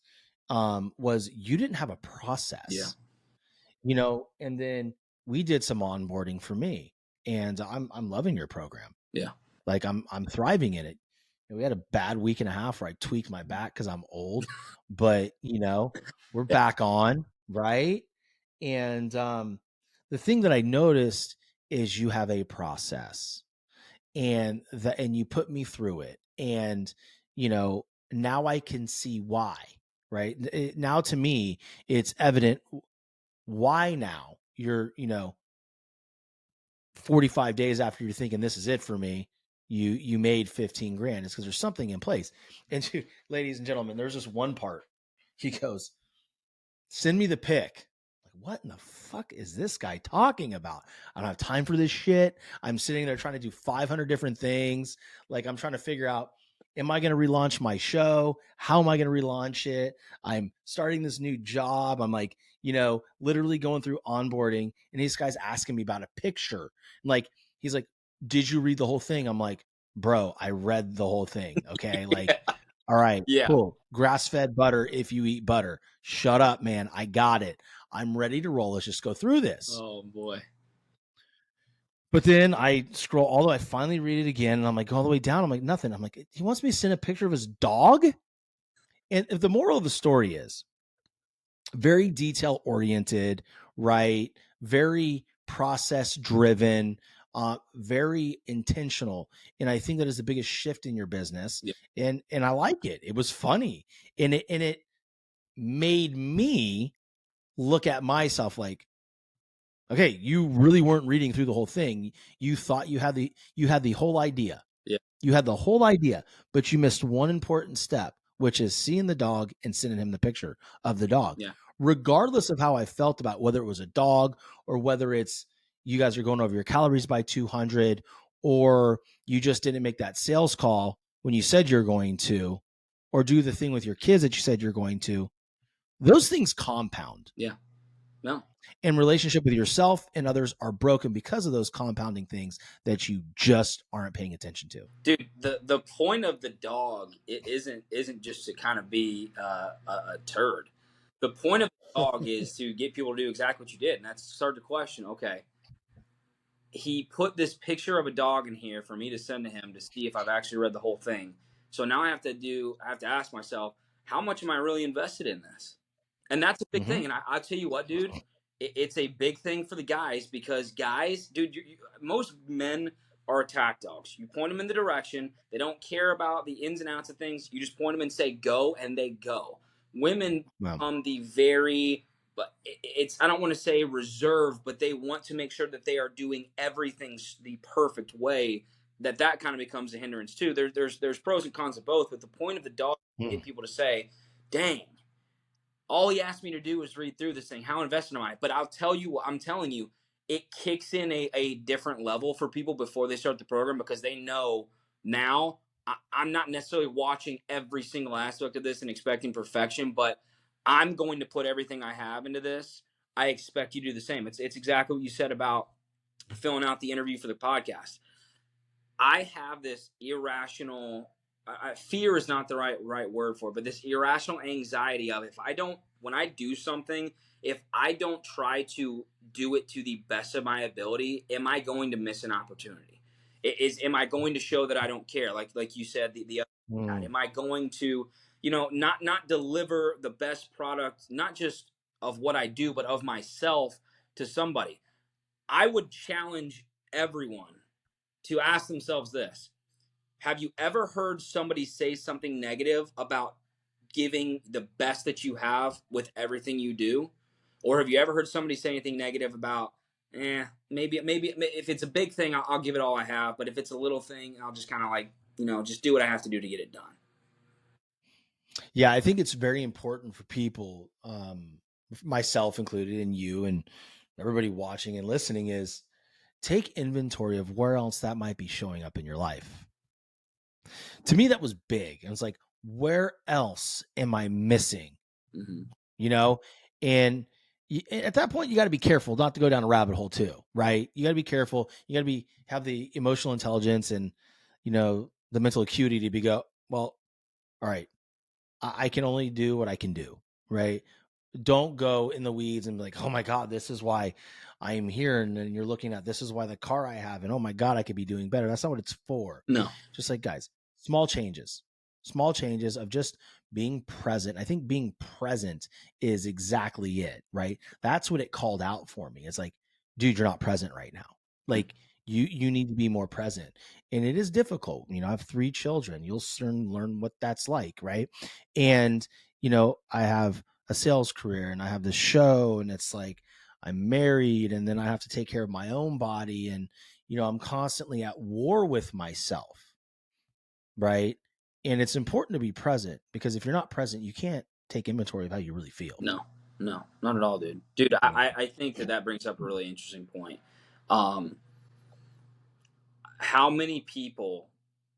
was you didn't have a yeah, process, and then we did some onboarding for me, and I'm loving your program. yeah, Like I'm thriving in it. We had a bad week and a half where I tweaked my back because I'm old, but we're yeah, back on, right? And the thing that I noticed is you have a process, and you put me through it, and now I can see why, right? Now to me, it's evident why now you're 45 days after you're thinking this is it for me, you made 15 grand. It's because there's something in place. And ladies and gentlemen, there's this one part. He goes, send me the pic. Like, what in the fuck is this guy talking about? I don't have time for this shit. I'm sitting there trying to do 500 different things. Like, I'm trying to figure out, am I going to relaunch my show? How am I going to relaunch it? I'm starting this new job. I'm like, literally going through onboarding. And this guy's asking me about a picture. Like, he's like, did you read the whole thing? I'm like, bro, I read the whole thing. Okay. Like, all right, yeah. cool. Grass-fed butter if you eat butter. Shut up, man. I got it. I'm ready to roll. Let's just go through this. Oh boy. But then I scroll all the way. I finally read it again, and I'm like, all the way down. I'm like, nothing. I'm like, he wants me to send a picture of his dog. And the moral of the story is very detail oriented, right? Very process driven, very intentional. And I think that is the biggest shift in your business. Yeah, And I like it. It was funny, and it made me look at myself like, okay, you really weren't reading through the whole thing. You thought you had the whole idea. yeah, You had the whole idea, but you missed one important step, which is seeing the dog and sending him the picture of the dog. yeah, Regardless of how I felt about whether it was a dog or whether it's you guys are going over your calories by 200 or you just didn't make that sales call when you said you're going to, or do the thing with your kids that you said you're going to, those things compound. yeah. No. And relationship with yourself and others are broken because of those compounding things that you just aren't paying attention to. Dude, the point of the dog isn't just to kind of be a turd. The point of the dog is to get people to do exactly what you did, and that's start to question. Okay, he put this picture of a dog in here for me to send to him to see if I've actually read the whole thing. So now I have to ask myself, how much am I really invested in this? And that's a big Mm-hmm. thing. And I'll tell you what, dude, it's a big thing for the guys because guys, dude, most men are attack dogs. You point them in the direction. They don't care about the ins and outs of things. You just point them and say go, and they go. Women Wow. become the very, but it's, I don't want to say reserved, but they want to make sure that they are doing everything the perfect way. That kind of becomes a hindrance too. There's pros and cons of both. But the point of the dog is to get people to say, dang, all he asked me to do was read through this thing. How invested am I? But I'll tell you what I'm telling you, it kicks in a different level for people before they start the program because they know now I'm not necessarily watching every single aspect of this and expecting perfection, but I'm going to put everything I have into this. I expect you to do the same. It's exactly what you said about filling out the interview for the podcast. I have this irrational fear is not the right word for it, but this irrational anxiety of if I don't when I do something, if I don't try to do it to the best of my ability, am I going to miss an opportunity? Am I going to show that I don't care? Like you said, the other, am I going to not deliver the best product, not just of what I do, but of myself to somebody? I would challenge everyone to ask themselves this: have you ever heard somebody say something negative about giving the best that you have with everything you do? Or have you ever heard somebody say anything negative about, maybe if it's a big thing, I'll give it all I have, but if it's a little thing, I'll just kind of just do what I have to do to get it done. Yeah, I think it's very important for people, myself included, and you and everybody watching and listening, is take inventory of where else that might be showing up in your life. To me, that was big. And it's like, where else am I missing? Mm-hmm. You know, and at that point, you got to be careful not to go down a rabbit hole too, right? You got to be careful. You got to have the emotional intelligence and the mental acuity to go, well, all right, I can only do what I can do, right? Don't go in the weeds and be like, oh my God, this is why I am here. And then you're looking at, this is why the car I have, and oh my God, I could be doing better. That's not what it's for. No. Just like, guys, small changes of just being present. I think being present is exactly it, right? That's what it called out for me. It's like, dude, you're not present right now. Like, you need to be more present. And it is difficult. I have 3 children. You'll soon learn what that's like, right? And I have a sales career and I have this show, and it's like I'm married, and then I have to take care of my own body, and I'm constantly at war with myself, right? And it's important to be present, because if you're not present, you can't take inventory of how you really feel. No, not at all, dude. I think that brings up a really interesting point. How many people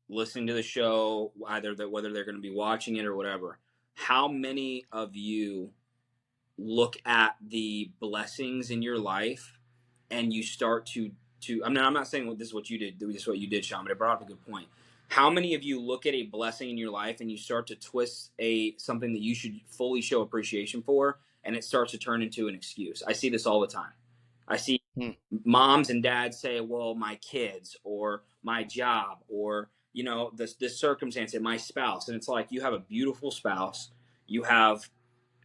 listening to the show, whether they're going to be watching it or whatever, how many of you look at the blessings in your life and you start to I mean, I'm not saying this is what you did, this is what you did, Shawn, but it brought up a good point. How many of you look at a blessing in your life and you start to twist something that you should fully show appreciation for, and it starts to turn into an excuse? I see this all the time. I see moms and dads say, well, my kids or my job or this circumstance and my spouse. And it's like, you have a beautiful spouse, you have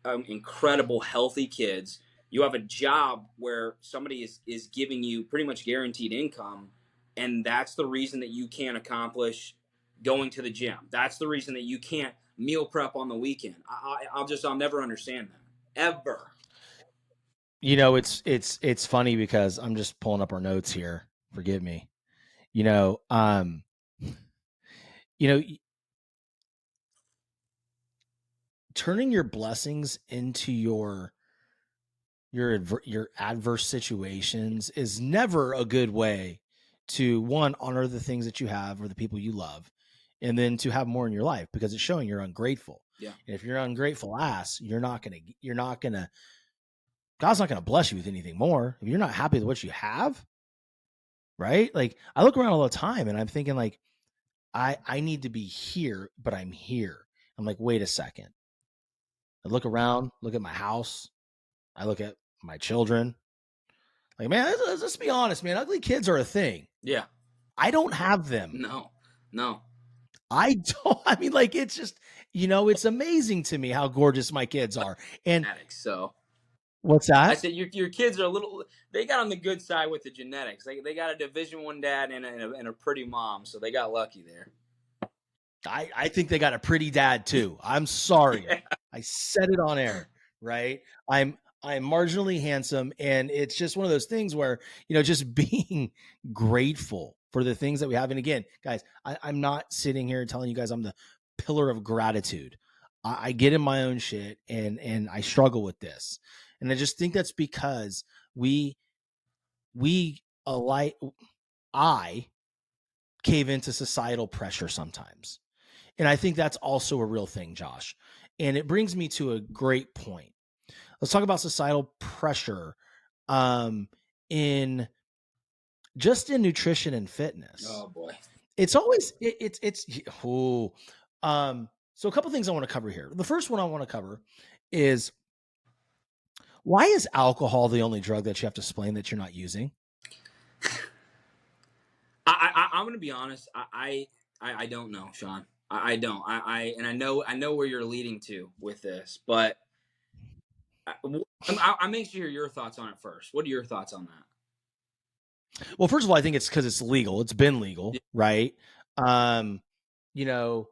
incredible healthy kids, you have a job where somebody is giving you pretty much guaranteed income, and that's the reason that you can't accomplish going to the gym. That's the reason that you can't meal prep on the weekend. I'll never understand that, ever. It's funny because I'm just pulling up our notes here. Forgive me. you know um you know Turning your blessings into your adverse situations is never a good way to, one, honor the things that you have or the people you love, and then to have more in your life, because it's showing you're ungrateful. Yeah. And if you're ungrateful ass, you're not gonna God's not going to bless you with anything more if you're not happy with what you have, right? Like I look around all the time and I'm thinking like, I need to be here, but I'm here. I'm like, wait a second. I look around, look at my house. I look at my children. Like, man, let's be honest, man. Ugly kids are a thing. Yeah. I don't have them. No. I don't. I mean, like, it's just, it's amazing to me how gorgeous my kids are. And Genetics. So what's I that? said your kids are a little. They got on the good side with the genetics. They got a Division I dad and a pretty mom, so they got lucky there. I think they got a pretty dad too. I'm sorry. Yeah. I said it on air, right? I'm marginally handsome, and it's just one of those things where, just being grateful for the things that we have. And again, guys, I'm not sitting here telling you guys I'm the pillar of gratitude. I get in my own shit and I struggle with this. And I just think that's because we alike I cave into societal pressure sometimes. And I think that's also a real thing, Josh. And it brings me to a great point. Let's talk about societal pressure in nutrition and fitness. Oh boy. It's always so a couple things I want to cover here. The first one I want to cover is, why is alcohol the only drug that you have to explain that you're not using? I'm gonna be honest. I don't know, Shawn. I don't. And I know where you're leading to with this, but I make sure your thoughts on it first. What are your thoughts on that? Well, first of all, I think it's because it's legal. It's been legal, Yeah. right? You know,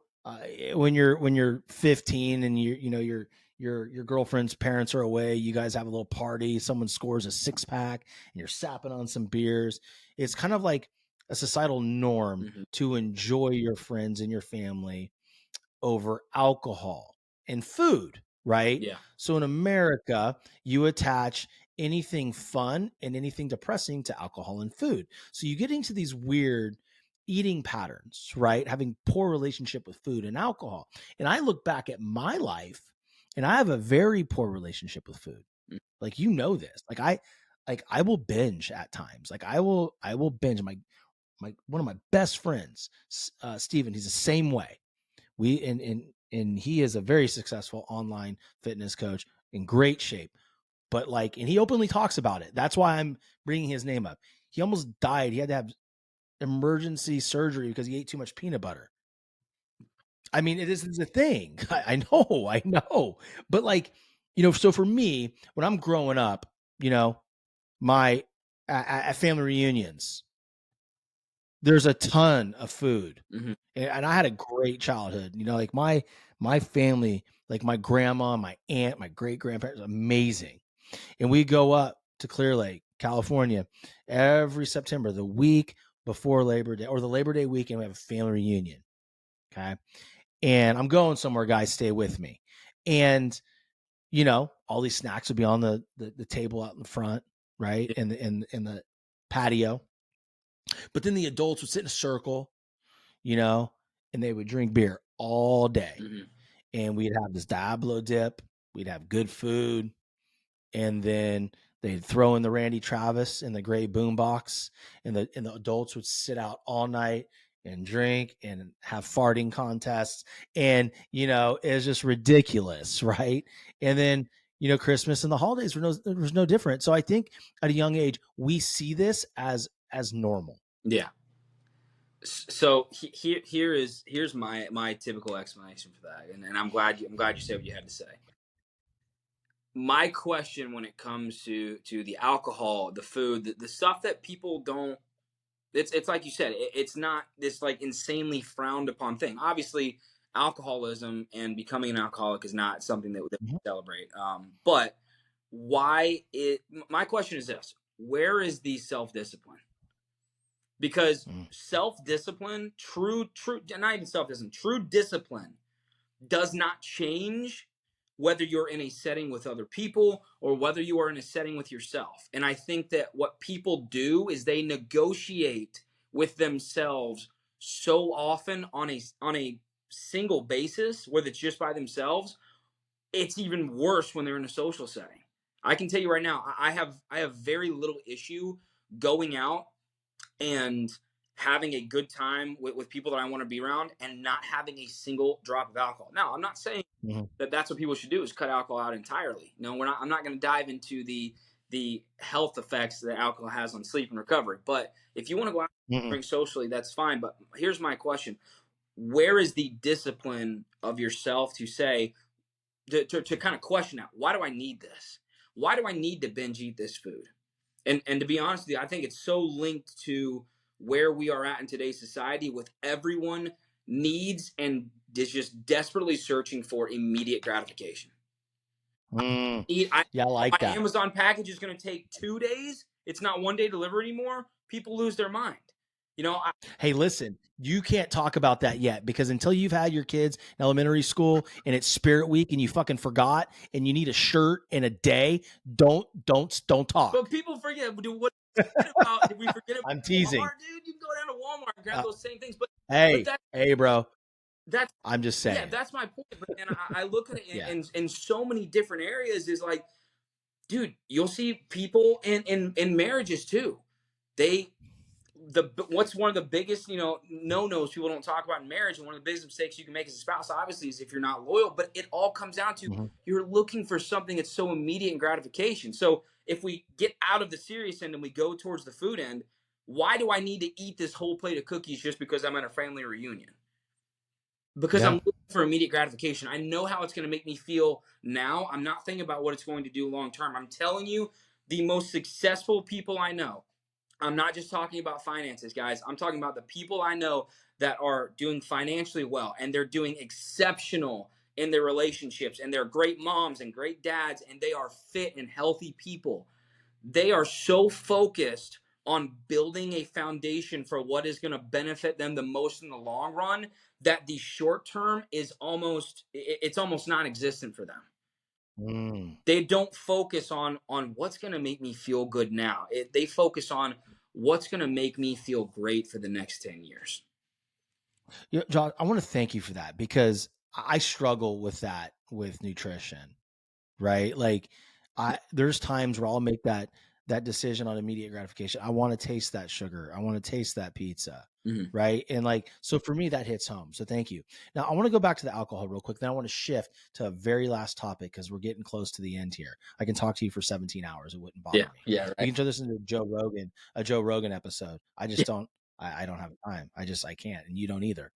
when you're 15 and your girlfriend's parents are away, you guys have a little party, someone scores a 6-pack and you're sapping on some beers. It's kind of like a societal norm to enjoy your friends and your family over alcohol and food, right? Yeah. So in America, you attach anything fun and anything depressing to alcohol and food. So you get into these weird eating patterns, right? Having poor relationship with food and alcohol. And I look back at my life and I have a very poor relationship with food. Like, this. I will binge at times. Like I will binge. My one of my best friends, Steven, he's the same way. And he is a very successful online fitness coach in great shape, but and he openly talks about it. That's why I'm bringing his name up. He almost died. He had to have emergency surgery because he ate too much peanut butter. I mean, it is a thing. I know, but so for me, when I'm growing up, my at family reunions, there's a ton of food. And I had a great childhood. Like my family, like my grandma, my aunt, my great grandparents, amazing. And we go up to Clear Lake, California, every September, the week before Labor Day or the Labor Day weekend. We have a family reunion. Okay. And I'm going somewhere, guys, stay with me. And all these snacks would be on the table out in the front, right? In the patio. But then the adults would sit in a circle, and they would drink beer all day. And we'd have this Diablo dip. We'd have good food. And then they'd throw in the Randy Travis in the gray boombox. And the adults would sit out all night and drink and have farting contests. And, it was just ridiculous, right? And then, Christmas and the holidays was no different. So I think at a young age, we see this as normal. Yeah. So here's my typical explanation for that, and I'm glad you said what you had to say. My question when it comes to the alcohol, the food, the stuff that people don't, it's like you said, it's not this like insanely frowned upon thing. Obviously, alcoholism and becoming an alcoholic is not something that we celebrate. But why it? My question is this: where is the self discipline? Because self-discipline, not even self-discipline, true discipline does not change whether you're in a setting with other people or whether you are in a setting with yourself. And I think that what people do is they negotiate with themselves so often on a single basis, whether it's just by themselves. It's even worse when they're in a social setting. I can tell you right now, I have very little issue going out and having a good time with people that I want to be around and not having a single drop of alcohol. Now, I'm not saying Mm-hmm. that that's what people should do is cut alcohol out entirely. No, we're not. I'm not going to dive into the health effects that alcohol has on sleep and recovery. But if you want to go out and Mm-mm. drink socially, that's fine. But here's my question: where is the discipline of yourself to say to kind of question that? Why do I need this? Why do I need to binge eat this food? And to be honest with you, I think it's so linked to where we are at in today's society with everyone needs and is just desperately searching for immediate gratification. Yeah, I My like that. Amazon package is going to take 2 days. It's not 1 day delivery anymore. People lose their mind. You know, Hey, listen, you can't talk about that yet because until you've had your kids in elementary school and it's Spirit Week and you fucking forgot and you need a shirt in a day, don't but talk. people forget. What forget about? Did we forget about I'm teasing. Walmart, dude? You can go down to Walmart and grab Uh, those same things. But hey, hey, bro, that's I'm just yeah, saying. that's my point. But and I look at it Yeah. in so many different areas. Is like, dude, you'll see people in marriages too. They what's one of the biggest no nos people don't talk about in marriage, and one of the biggest mistakes you can make as a spouse, obviously, is if you're not loyal. But it all comes down to Mm-hmm. you're looking for something that's so immediate and gratification. So if we get out of the serious end and we go towards the food end, why do I need to eat this whole plate of cookies just because I'm at a family reunion? Because I'm Yeah. looking for immediate gratification. I know how it's going to make me feel now. I'm not thinking about what it's going to do long term. I'm telling you, the most successful people I know, I'm not just talking about finances, guys. I'm talking about the people I know that are doing financially well and they're doing exceptional in their relationships and they're great moms and great dads and they are fit and healthy people. They are so focused on building a foundation for what is going to benefit them the most in the long run that the short term is almost non-existent for them. Mm. They don't focus on what's going to make me feel good now. They focus on what's going to make me feel great for the next 10 years. You know, John, I want to thank you for that because I struggle with that with nutrition, right? Like there's times where I'll make that decision on immediate gratification. I want to taste that sugar. I want to taste that pizza. Mm-hmm. Right. And like, so for me, that hits home. So thank you. Now I want to go back to the alcohol real quick. Then I want to shift to a very last topic because we're getting close to the end here. I can talk to you for 17 hours. It wouldn't bother Yeah, me. yeah, We right. can turn this into a Joe Rogan episode. I just Yeah. don't, I don't have the time. I can't. And you don't either.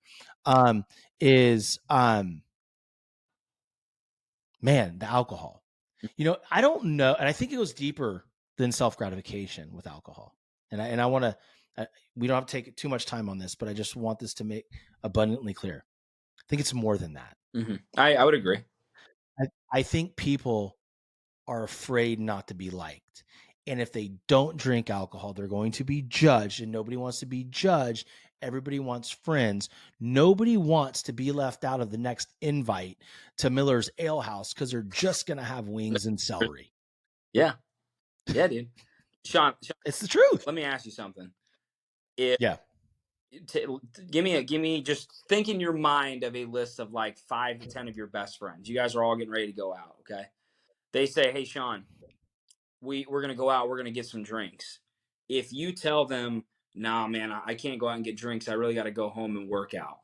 Um, is, man, the alcohol. You know, I don't know, and I think it goes deeper than self gratification with alcohol. And I want to. We don't have to take too much time on this, but I just want this to make abundantly clear. I think it's more than that. Mm-hmm. I would agree. I think people are afraid not to be liked. And if they don't drink alcohol, they're going to be judged, and nobody wants to be judged. Everybody wants friends. Nobody wants to be left out of the next invite to Miller's Ale House because they're just going to have wings and celery. Yeah, yeah, dude. Sean, It's the truth. let me ask you something. If Yeah. give me just think in your mind of a list of like 5 to 10 of your best friends. You guys are all getting ready to go out. Okay. They say, "Hey, Sean, we're gonna go out. We're gonna get some drinks." If you tell them, "Nah, man, I can't go out and get drinks. I really got to go home and work out."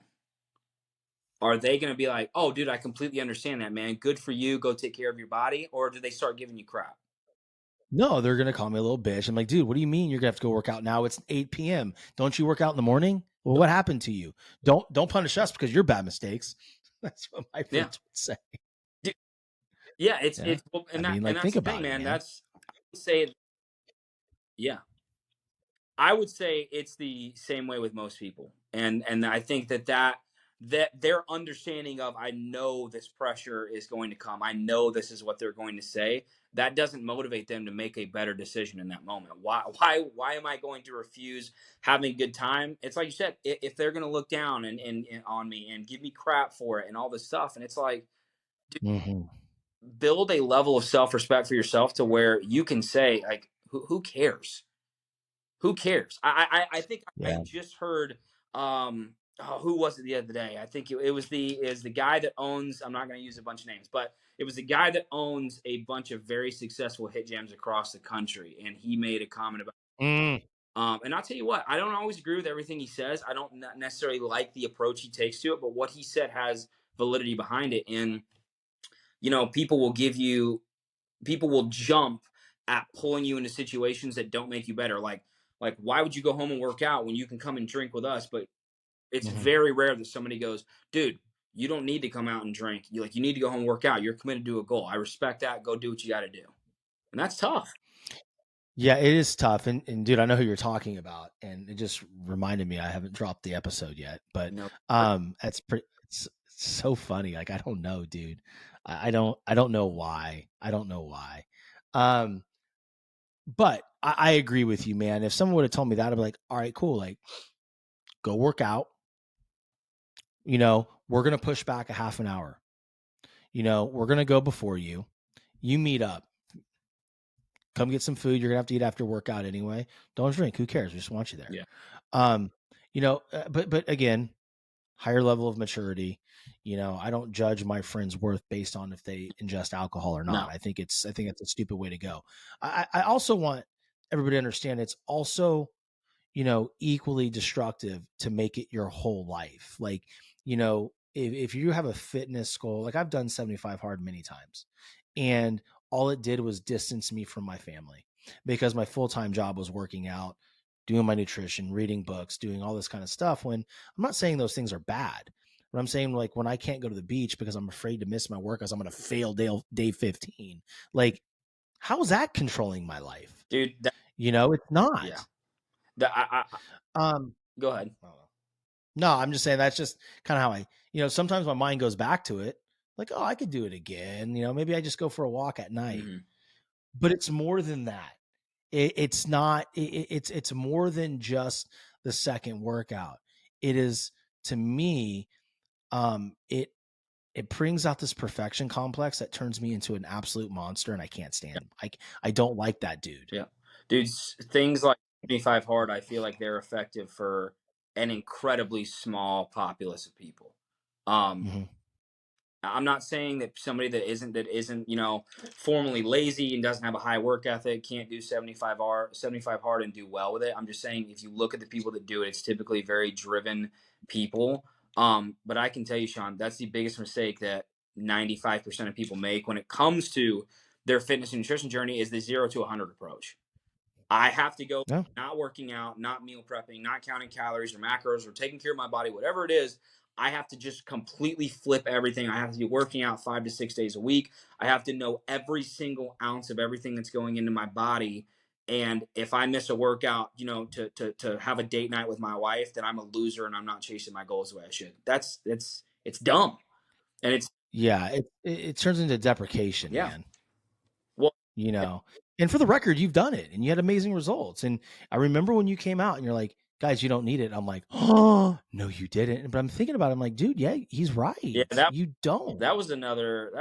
Are they gonna be like, "Oh, dude, I completely understand that, man. Good for you. Go take care of your body," or do they start giving you crap? No, they're gonna call me a little bitch. I'm like, dude, what do you mean you're gonna have to go work out now? It's 8 p.m. Don't you work out in the morning? Well, what happened to you? Don't punish us because you're bad mistakes. That's what my Yeah, friends would say. yeah. Yeah. It's well, I and mean, like, that's think the thing, about it, man. man. That's I would say, yeah. I would say it's the same way with most people, and I think that their understanding of I know this pressure is going to come. I know this is what they're going to say. That doesn't motivate them to make a better decision in that moment. Why am I going to refuse having a good time? It's like you said, if they're going to look down and on me and give me crap for it and all this stuff, and it's like Mm-hmm. build a level of self respect for yourself to where you can say like, who cares? Who cares? I think I Yeah. just heard. Who was it the other day? I think it was the guy that owns. I'm not going to use a bunch of names, but it was the guy that owns a bunch of very successful hit jams across the country, and he made a comment about. Mm. And I'll tell you what, I don't always agree with everything he says. I don't necessarily like the approach he takes to it, but what he said has validity behind it. And people will jump at pulling you into situations that don't make you better. Like why would you go home and work out when you can come and drink with us? But it's Hmm. very rare that somebody goes, dude, you don't need to come out and drink. You need to go home and work out. You're committed to a goal. I respect that. Go do what you got to do. And that's tough. Yeah, it is tough. And dude, I know who you're talking about. And it just reminded me, I haven't dropped the episode yet, but No. that's pretty, it's so funny. Like, I don't know, dude. I don't know why. I don't know why. Um, but I agree with you, man. If someone would have told me that, I'd be like, all right, cool. Like, go work out. We're going to push back a half an hour. We're going to go before you. You meet up. Come get some food. You're gonna have to eat after workout anyway. Don't drink. Who cares? We just want you there. Yeah. Um, but again, higher level of maturity. I don't judge my friend's worth based on if they ingest alcohol or No. not. I think it's a stupid way to go. I also want everybody to understand it's also, equally destructive to make it your whole life. Like, if you have a fitness goal, like I've done 75 hard many times, and all it did was distance me from my family because my full-time job was working out, doing my nutrition, reading books, doing all this kind of stuff. When I'm not saying those things are bad, but I'm saying like when I can't go to the beach because I'm afraid to miss my workouts, I'm going to fail day 15. Like, how is that controlling my life? Dude, It's yeah. not. Um, Go ahead. no, I'm just saying that's just kind of how sometimes my mind goes back to it. Like, oh, I could do it again. Maybe I just go for a walk at night. Mm-hmm. But it's more than that. It's not. It's more than just the second workout. It is, to me. It brings out this perfection complex that turns me into an absolute monster, and I can't stand. I don't like that dude. Yeah. Dude, things like 75 hard, I feel like they're effective for an incredibly small populace of people. Um, Hmm. I'm not saying that somebody that isn't formally lazy and doesn't have a high work ethic can't do 75 hard and do well with it. I'm just saying if you look at the people that do it, it's typically very driven people. But I can tell you, Shawn, that's the biggest mistake that 95% of people make when it comes to their fitness and nutrition journey is the 0 to 100 approach. I have to go Yeah. not working out, not meal prepping, not counting calories or macros or taking care of my body, whatever it is. I have to just completely flip everything. I have to be working out 5 to 6 days a week. I have to know every single ounce of everything that's going into my body. And if I miss a workout, to have a date night with my wife, then I'm a loser and I'm not chasing my goals the way I should. It's dumb. And it's Yeah. It turns into deprecation, yeah. man. Well, you yeah, know and for the record, you've done it and you had amazing results. And I remember when you came out and you're like, guys, you don't need it. I'm like, oh no, you didn't. But I'm thinking about it, I'm like, dude, yeah, he's yeah, right, you don't. that was another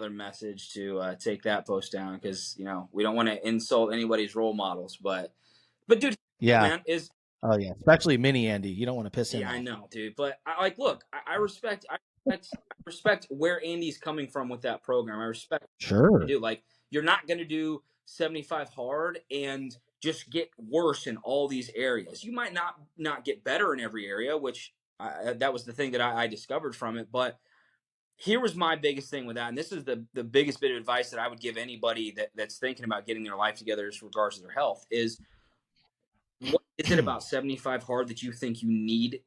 message to take that post down because we don't want to insult anybody's role models, but dude, Yeah. man, is Oh yeah, especially mini Andy, you don't want to piss him yeah, I off. know, dude, but look, I respect where Andy's coming from with that program. I respect what Sure. do. Like, you're not going to do 75 hard and just get worse in all these areas. You might not get better in every area, which that was the thing that I discovered from it, but here was my biggest thing with that, and this is the biggest bit of advice that I would give anybody that's thinking about getting their life together as regards to their health is what is it about 75 hard that you think you need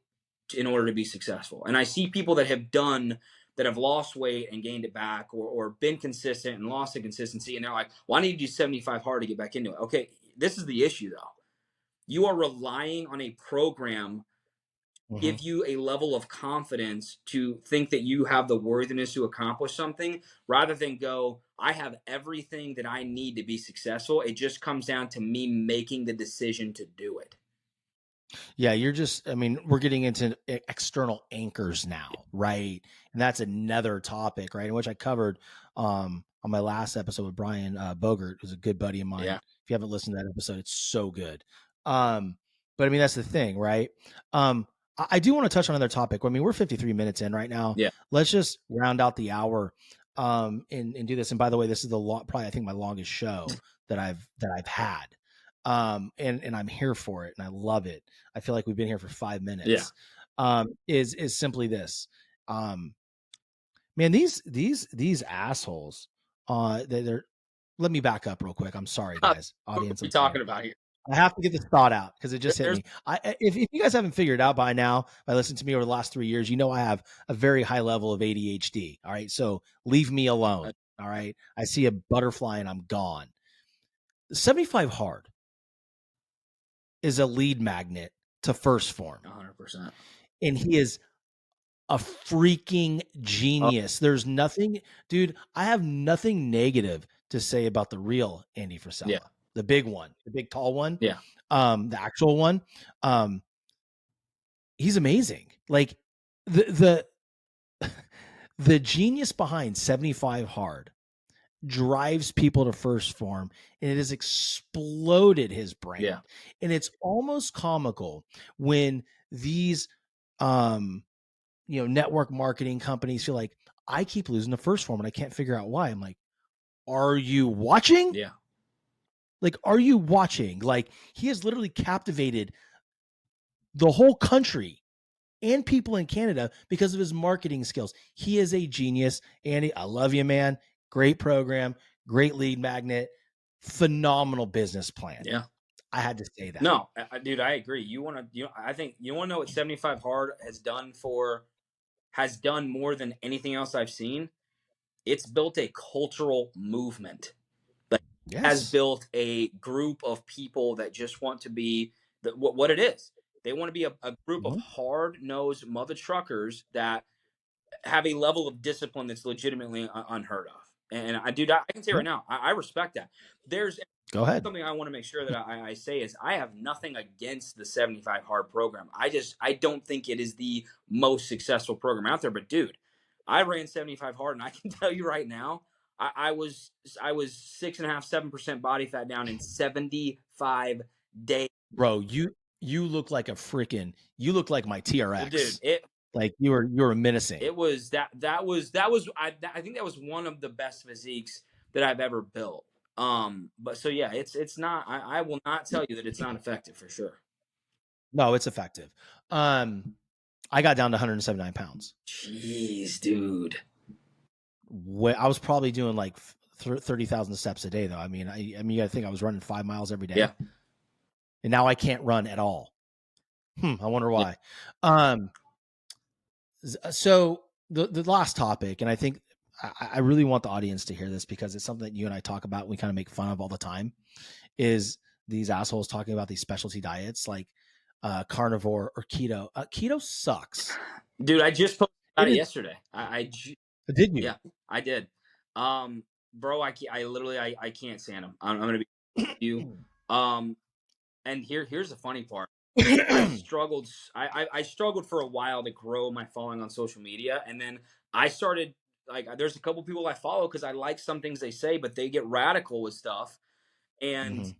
in order to be successful? And I see people that have lost weight and gained it back or been consistent and lost the consistency, and they're like, well, I need to do 75 hard to get back into it. Okay, this is the issue though. You are relying on a program Hmm. give you a level of confidence to think that you have the worthiness to accomplish something rather than go, I have everything that I need to be successful. It just comes down to me making the decision to do it. Yeah, we're getting into external anchors now, right? And that's another topic, right? In which I covered on my last episode with Brian Bogert, who's a good buddy of mine. Yeah. If you haven't listened to that episode, it's so good. But I mean, that's the thing, right? I do want to touch on another topic. I mean, we're 53 minutes in right now. Yeah. Let's just round out the hour and do this. And by the way, this is probably I think my longest show that I've had. And I'm here for it and I love it. I feel like we've been here for 5 minutes. Is simply this. Man, these assholes, they're let me back up real quick. I'm sorry, guys. Audience, What are I'm we sorry. talking about here? I have to get this thought out because it just hit There's me. If you guys haven't figured it out by now, by listening to me over the last 3 years, you know I have a very high level of ADHD. All right, so leave me alone. All right, I see a butterfly and I'm gone. The 75 hard is a lead magnet to first form, 100%. and he is a freaking genius. There's nothing, dude. I have nothing negative to say about the real Andy Frisella. Yeah. The big one, the big tall one. Yeah. The actual one. He's amazing. Like the the genius behind 75 hard drives people to first form, and it has exploded his brand. Yeah. And it's almost comical when these network marketing companies feel like, I keep losing the first form and I can't figure out why. I'm like, are you watching? Yeah. Like, are you watching? Like, he has literally captivated the whole country and people in Canada because of his marketing skills. He is a genius. Andy, I love you, man. Great program, great lead magnet, phenomenal business plan. Yeah. I had to say that. No, dude, I agree. I think you want to know what 75 hard has done more than anything else I've seen. It's built a cultural movement. Like, Yes. has built a group of people that just want to be what it is. They want to be a group of hard-nosed mother truckers that have a level of discipline that's legitimately unheard of. And I can say right now, I respect that. Go ahead. Something I want to make sure that I say is I have nothing against the 75 hard program. I don't think it is the most successful program out there. But dude, I ran 75 hard, and I can tell you right now, I was 6.5%, 7% body fat down in 75 days. Bro, you look like you look like my TRX. Well, dude, like you were menacing. It was I think that was one of the best physiques that I've ever built. But so yeah, it's not. I will not tell you that it's not effective for sure. No, it's effective. I got down to 179 pounds. Jeez, dude. I was probably doing like 30,000 steps a day, though. I mean, I think I was running 5 miles every day. Yeah. And now I can't run at all. I wonder why. Yeah. So the last topic, and I think I really want the audience to hear this because it's something that you and I talk about. And we kind of make fun of all the time. Is these assholes talking about these specialty diets like carnivore or keto? Keto sucks, dude. I just posted about it yesterday. Did you? Yeah, I did. Bro, I literally I can't stand them. I'm gonna be with you. And here's the funny part. I struggled for a while to grow my following on social media, and then I started, like, there's a couple people I follow because I like some things they say, but they get radical with stuff. And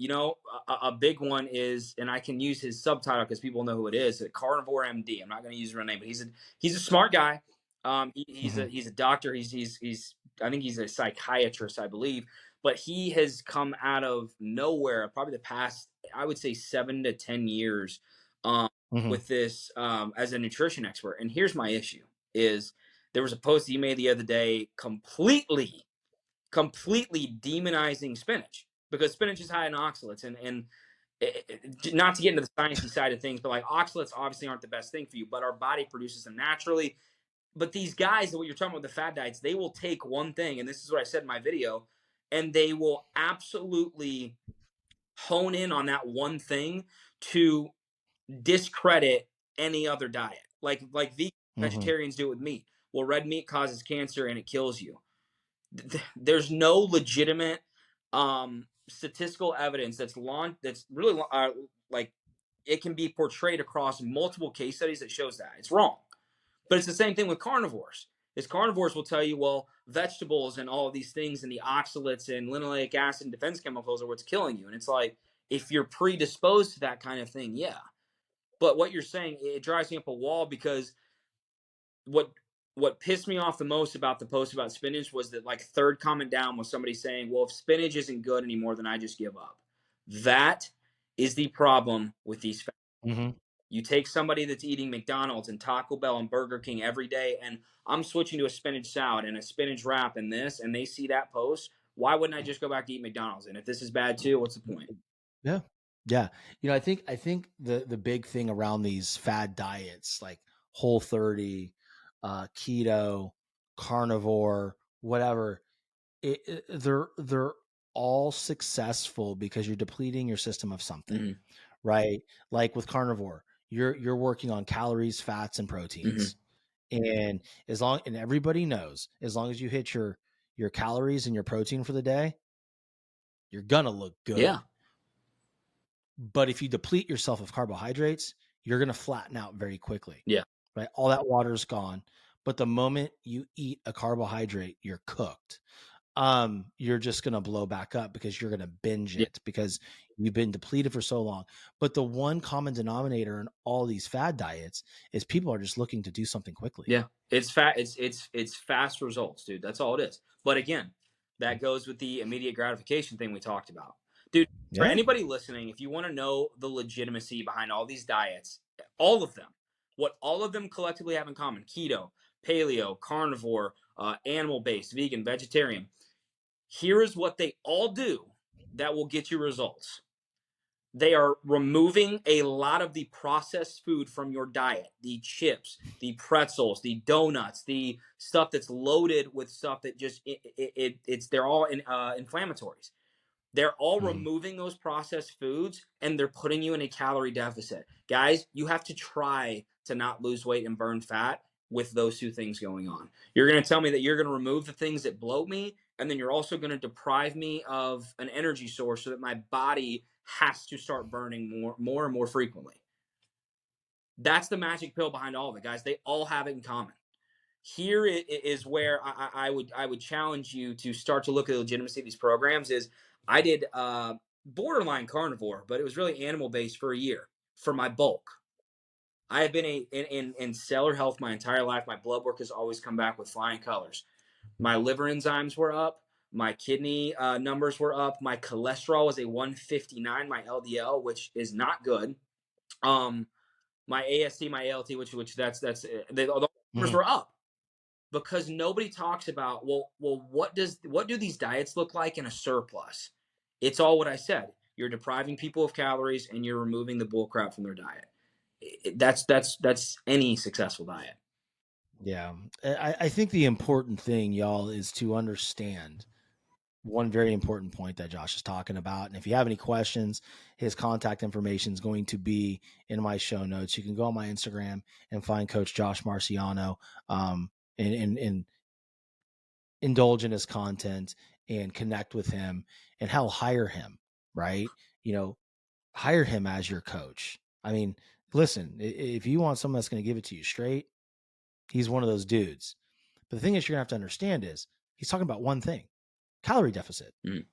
a big one is, and I can use his subtitle because people know who it is, Carnivore MD. I'm not going to use his real name, but he's a smart guy. He's a doctor. He's I think he's a psychiatrist, I believe. But he has come out of nowhere, probably the past, I would say, 7 to 10 years, with this as a nutrition expert. And here's my issue: is there was a post he made the other day, completely demonizing spinach because spinach is high in oxalates, and not to get into the sciencey side of things, but like, oxalates obviously aren't the best thing for you, but our body produces them naturally. But these guys, what you're talking about, the fad diets, they will take one thing, and this is what I said in my video, and they will absolutely hone in on that one thing to discredit any other diet. Like vegetarians do it with meat. Well, red meat causes cancer and it kills you. There's no legitimate statistical evidence that's really like, it can be portrayed across multiple case studies that shows that it's wrong. But it's the same thing with carnivores. Carnivores will tell you, well, vegetables and all of these things and the oxalates and linoleic acid and defense chemicals are what's killing you. And it's like, if you're predisposed to that kind of thing, yeah. But what you're saying, it drives me up a wall, because what what pissed me off the most about the post about spinach was that, like, third comment down was somebody saying, "Well, if spinach isn't good anymore, then I just give up." That is the problem with these. Mm-hmm. You take somebody that's eating McDonald's and Taco Bell and Burger King every day, and I'm switching to a spinach salad and a spinach wrap and this, and they see that post. Why wouldn't I just go back to eat McDonald's? And if this is bad too, what's the point? Yeah. Yeah. I think the big thing around these fad diets like Whole30, keto, carnivore, whatever, they're all successful because you're depleting your system of something, Mm-hmm. right? Like with carnivore, you're working on calories, fats, and Mm-hmm. proteins. And and everybody knows, as long as you hit your calories and your protein for the day, you're gonna look Yeah. good. But if you deplete yourself of carbohydrates, you're going to flatten out very quickly, Yeah. right? All that water is gone. But the moment you eat a carbohydrate, you're cooked. You're just going to blow back up because you're going to binge Yeah. it because you've been depleted for so long. But the one common denominator in all these fad diets is people are just looking to do something quickly. Yeah, it's fat. It's fast results, dude. That's all it is. But again, that goes with the immediate gratification thing we talked about, dude. For Yeah. anybody listening, if you want to know the legitimacy behind all these diets, all of them, what all of them collectively have in common: keto, paleo, carnivore, animal based, vegan, vegetarian. Here is what they all do that will get you results. They are removing a lot of the processed food from your diet, the chips, the pretzels, the donuts, the stuff that's loaded with stuff that just it's they're all inflammatories. They're all Mhm. removing those processed foods, and they're putting you in a calorie deficit. Guys, you have to try to not lose weight and burn fat with those two things going on. You're going to tell me that you're going to remove the things that bloat me, and then you're also going to deprive me of an energy source so that my body has to start burning more and more frequently. That's the magic pill behind all of it, guys. They all have it in common. Here is where I would challenge you to start to look at the legitimacy of these programs. Is I did borderline carnivore, but it was really animal based for a year for my bulk. I have been in stellar health my entire life. My blood work has always come back with flying colors. My liver enzymes were up. My kidney numbers were up. My cholesterol was a 159. My LDL, which is not good. Um, my AST, my ALT, which all the numbers Mhm. were up, because nobody talks about, what do these diets look like in a surplus? It's all what I said. You're depriving people of calories and you're removing the bullcrap from their diet. That's any successful diet. Yeah. I think the important thing, y'all, is to understand one very important point that Josh is talking about. And if you have any questions, his contact information is going to be in my show notes. You can go on my Instagram and find Coach Josh Marciano, and indulge in his content and connect with him, and hell, hire him, right? You know, hire him as your coach. I mean, listen, if you want someone that's going to give it to you straight, he's one of those dudes. But the thing is, you're going to have to understand is he's talking about one thing: calorie deficit. Mm.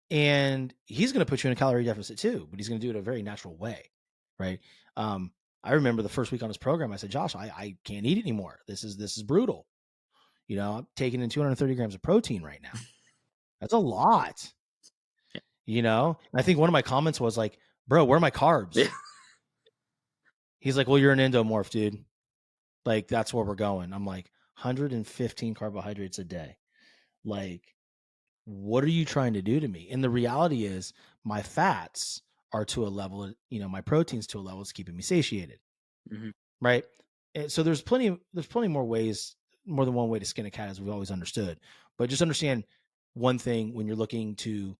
And he's going to put you in a calorie deficit too, but he's going to do it a very natural way, right? I remember the first week on his program, I said, Josh, I can't eat anymore. This is brutal. I'm taking in 230 grams of protein right now. That's a lot. I think one of my comments was like, bro, where are my carbs? Yeah. He's like, well, you're an endomorph, dude. Like, that's where we're going. I'm like, 115 carbohydrates a day. Like, what are you trying to do to me? And the reality is my fats are to a level, my proteins to a level that's keeping me satiated. Mhm. Right. And so there's plenty more ways, more than one way to skin a cat, as we've always understood. But just understand one thing: when you're looking to,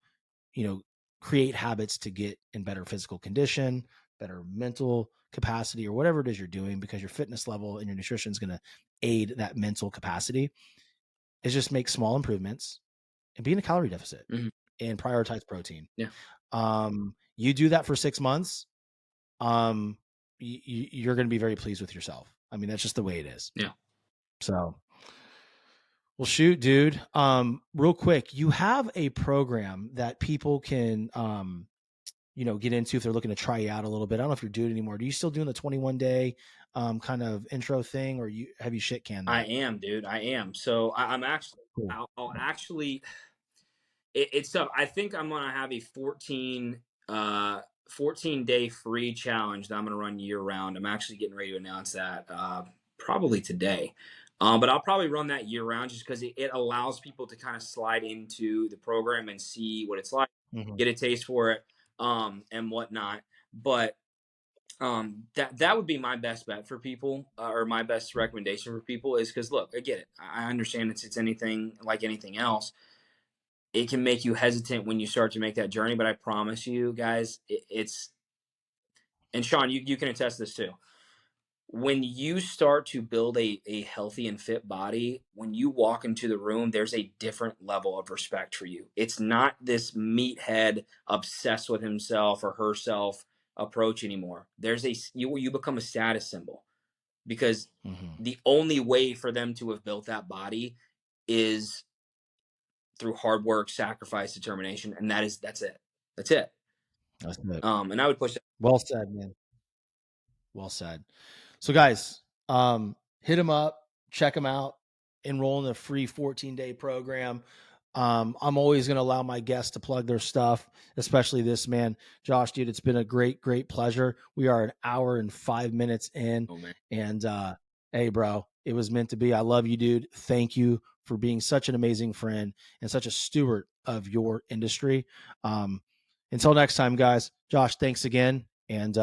create habits to get in better physical condition, better mental capacity, or whatever it is you're doing, because your fitness level and your nutrition is going to aid that mental capacity, is just make small improvements and be in a calorie deficit Mhm. and prioritize protein. Yeah. You do that for 6 months, you're going to be very pleased with yourself. I mean, that's just the way it is. Yeah. So, well, shoot, dude. Real quick, you have a program that people can get into if they're looking to try you out a little bit? I don't know if you're doing it anymore. Do you still doing the 21-day kind of intro thing, or have you shit canned I that? am, dude. I am. So I'm actually, Cool. I'll actually, it's tough. I think I'm gonna have a 14-day free challenge that I'm gonna run year round. I'm actually getting ready to announce that probably today. But I'll probably run that year round just because it allows people to kind of slide into the program and see what it's like, Mhm. get a taste for it, and whatnot. But that would be my best bet for people, or my best recommendation for people is because look, I get it. I understand it's anything like anything else. It can make you hesitant when you start to make that journey, but I promise you guys, it's and Shawn, you can attest this too. When you start to build a healthy and fit body, when you walk into the room, there's a different level of respect for you. It's not this meathead obsessed with himself or herself approach anymore. You become a status symbol because Mhm. the only way for them to have built that body is through hard work, sacrifice, determination, and that's it. That's it. That's it. And I would push that. Well said, man. Well said. So guys, hit him up, check him out, enroll in the free 14-day program. I'm always going to allow my guests to plug their stuff, especially this man. Josh, dude, it's been a great, great pleasure. We are an hour and 5 minutes in. Oh man, And hey, bro, it was meant to be. I love you, dude. Thank you for being such an amazing friend and such a steward of your industry. Until next time, guys. Josh, thanks again. And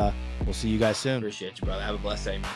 we'll see you guys soon. appreciate you, brother. Have a blessed day, man.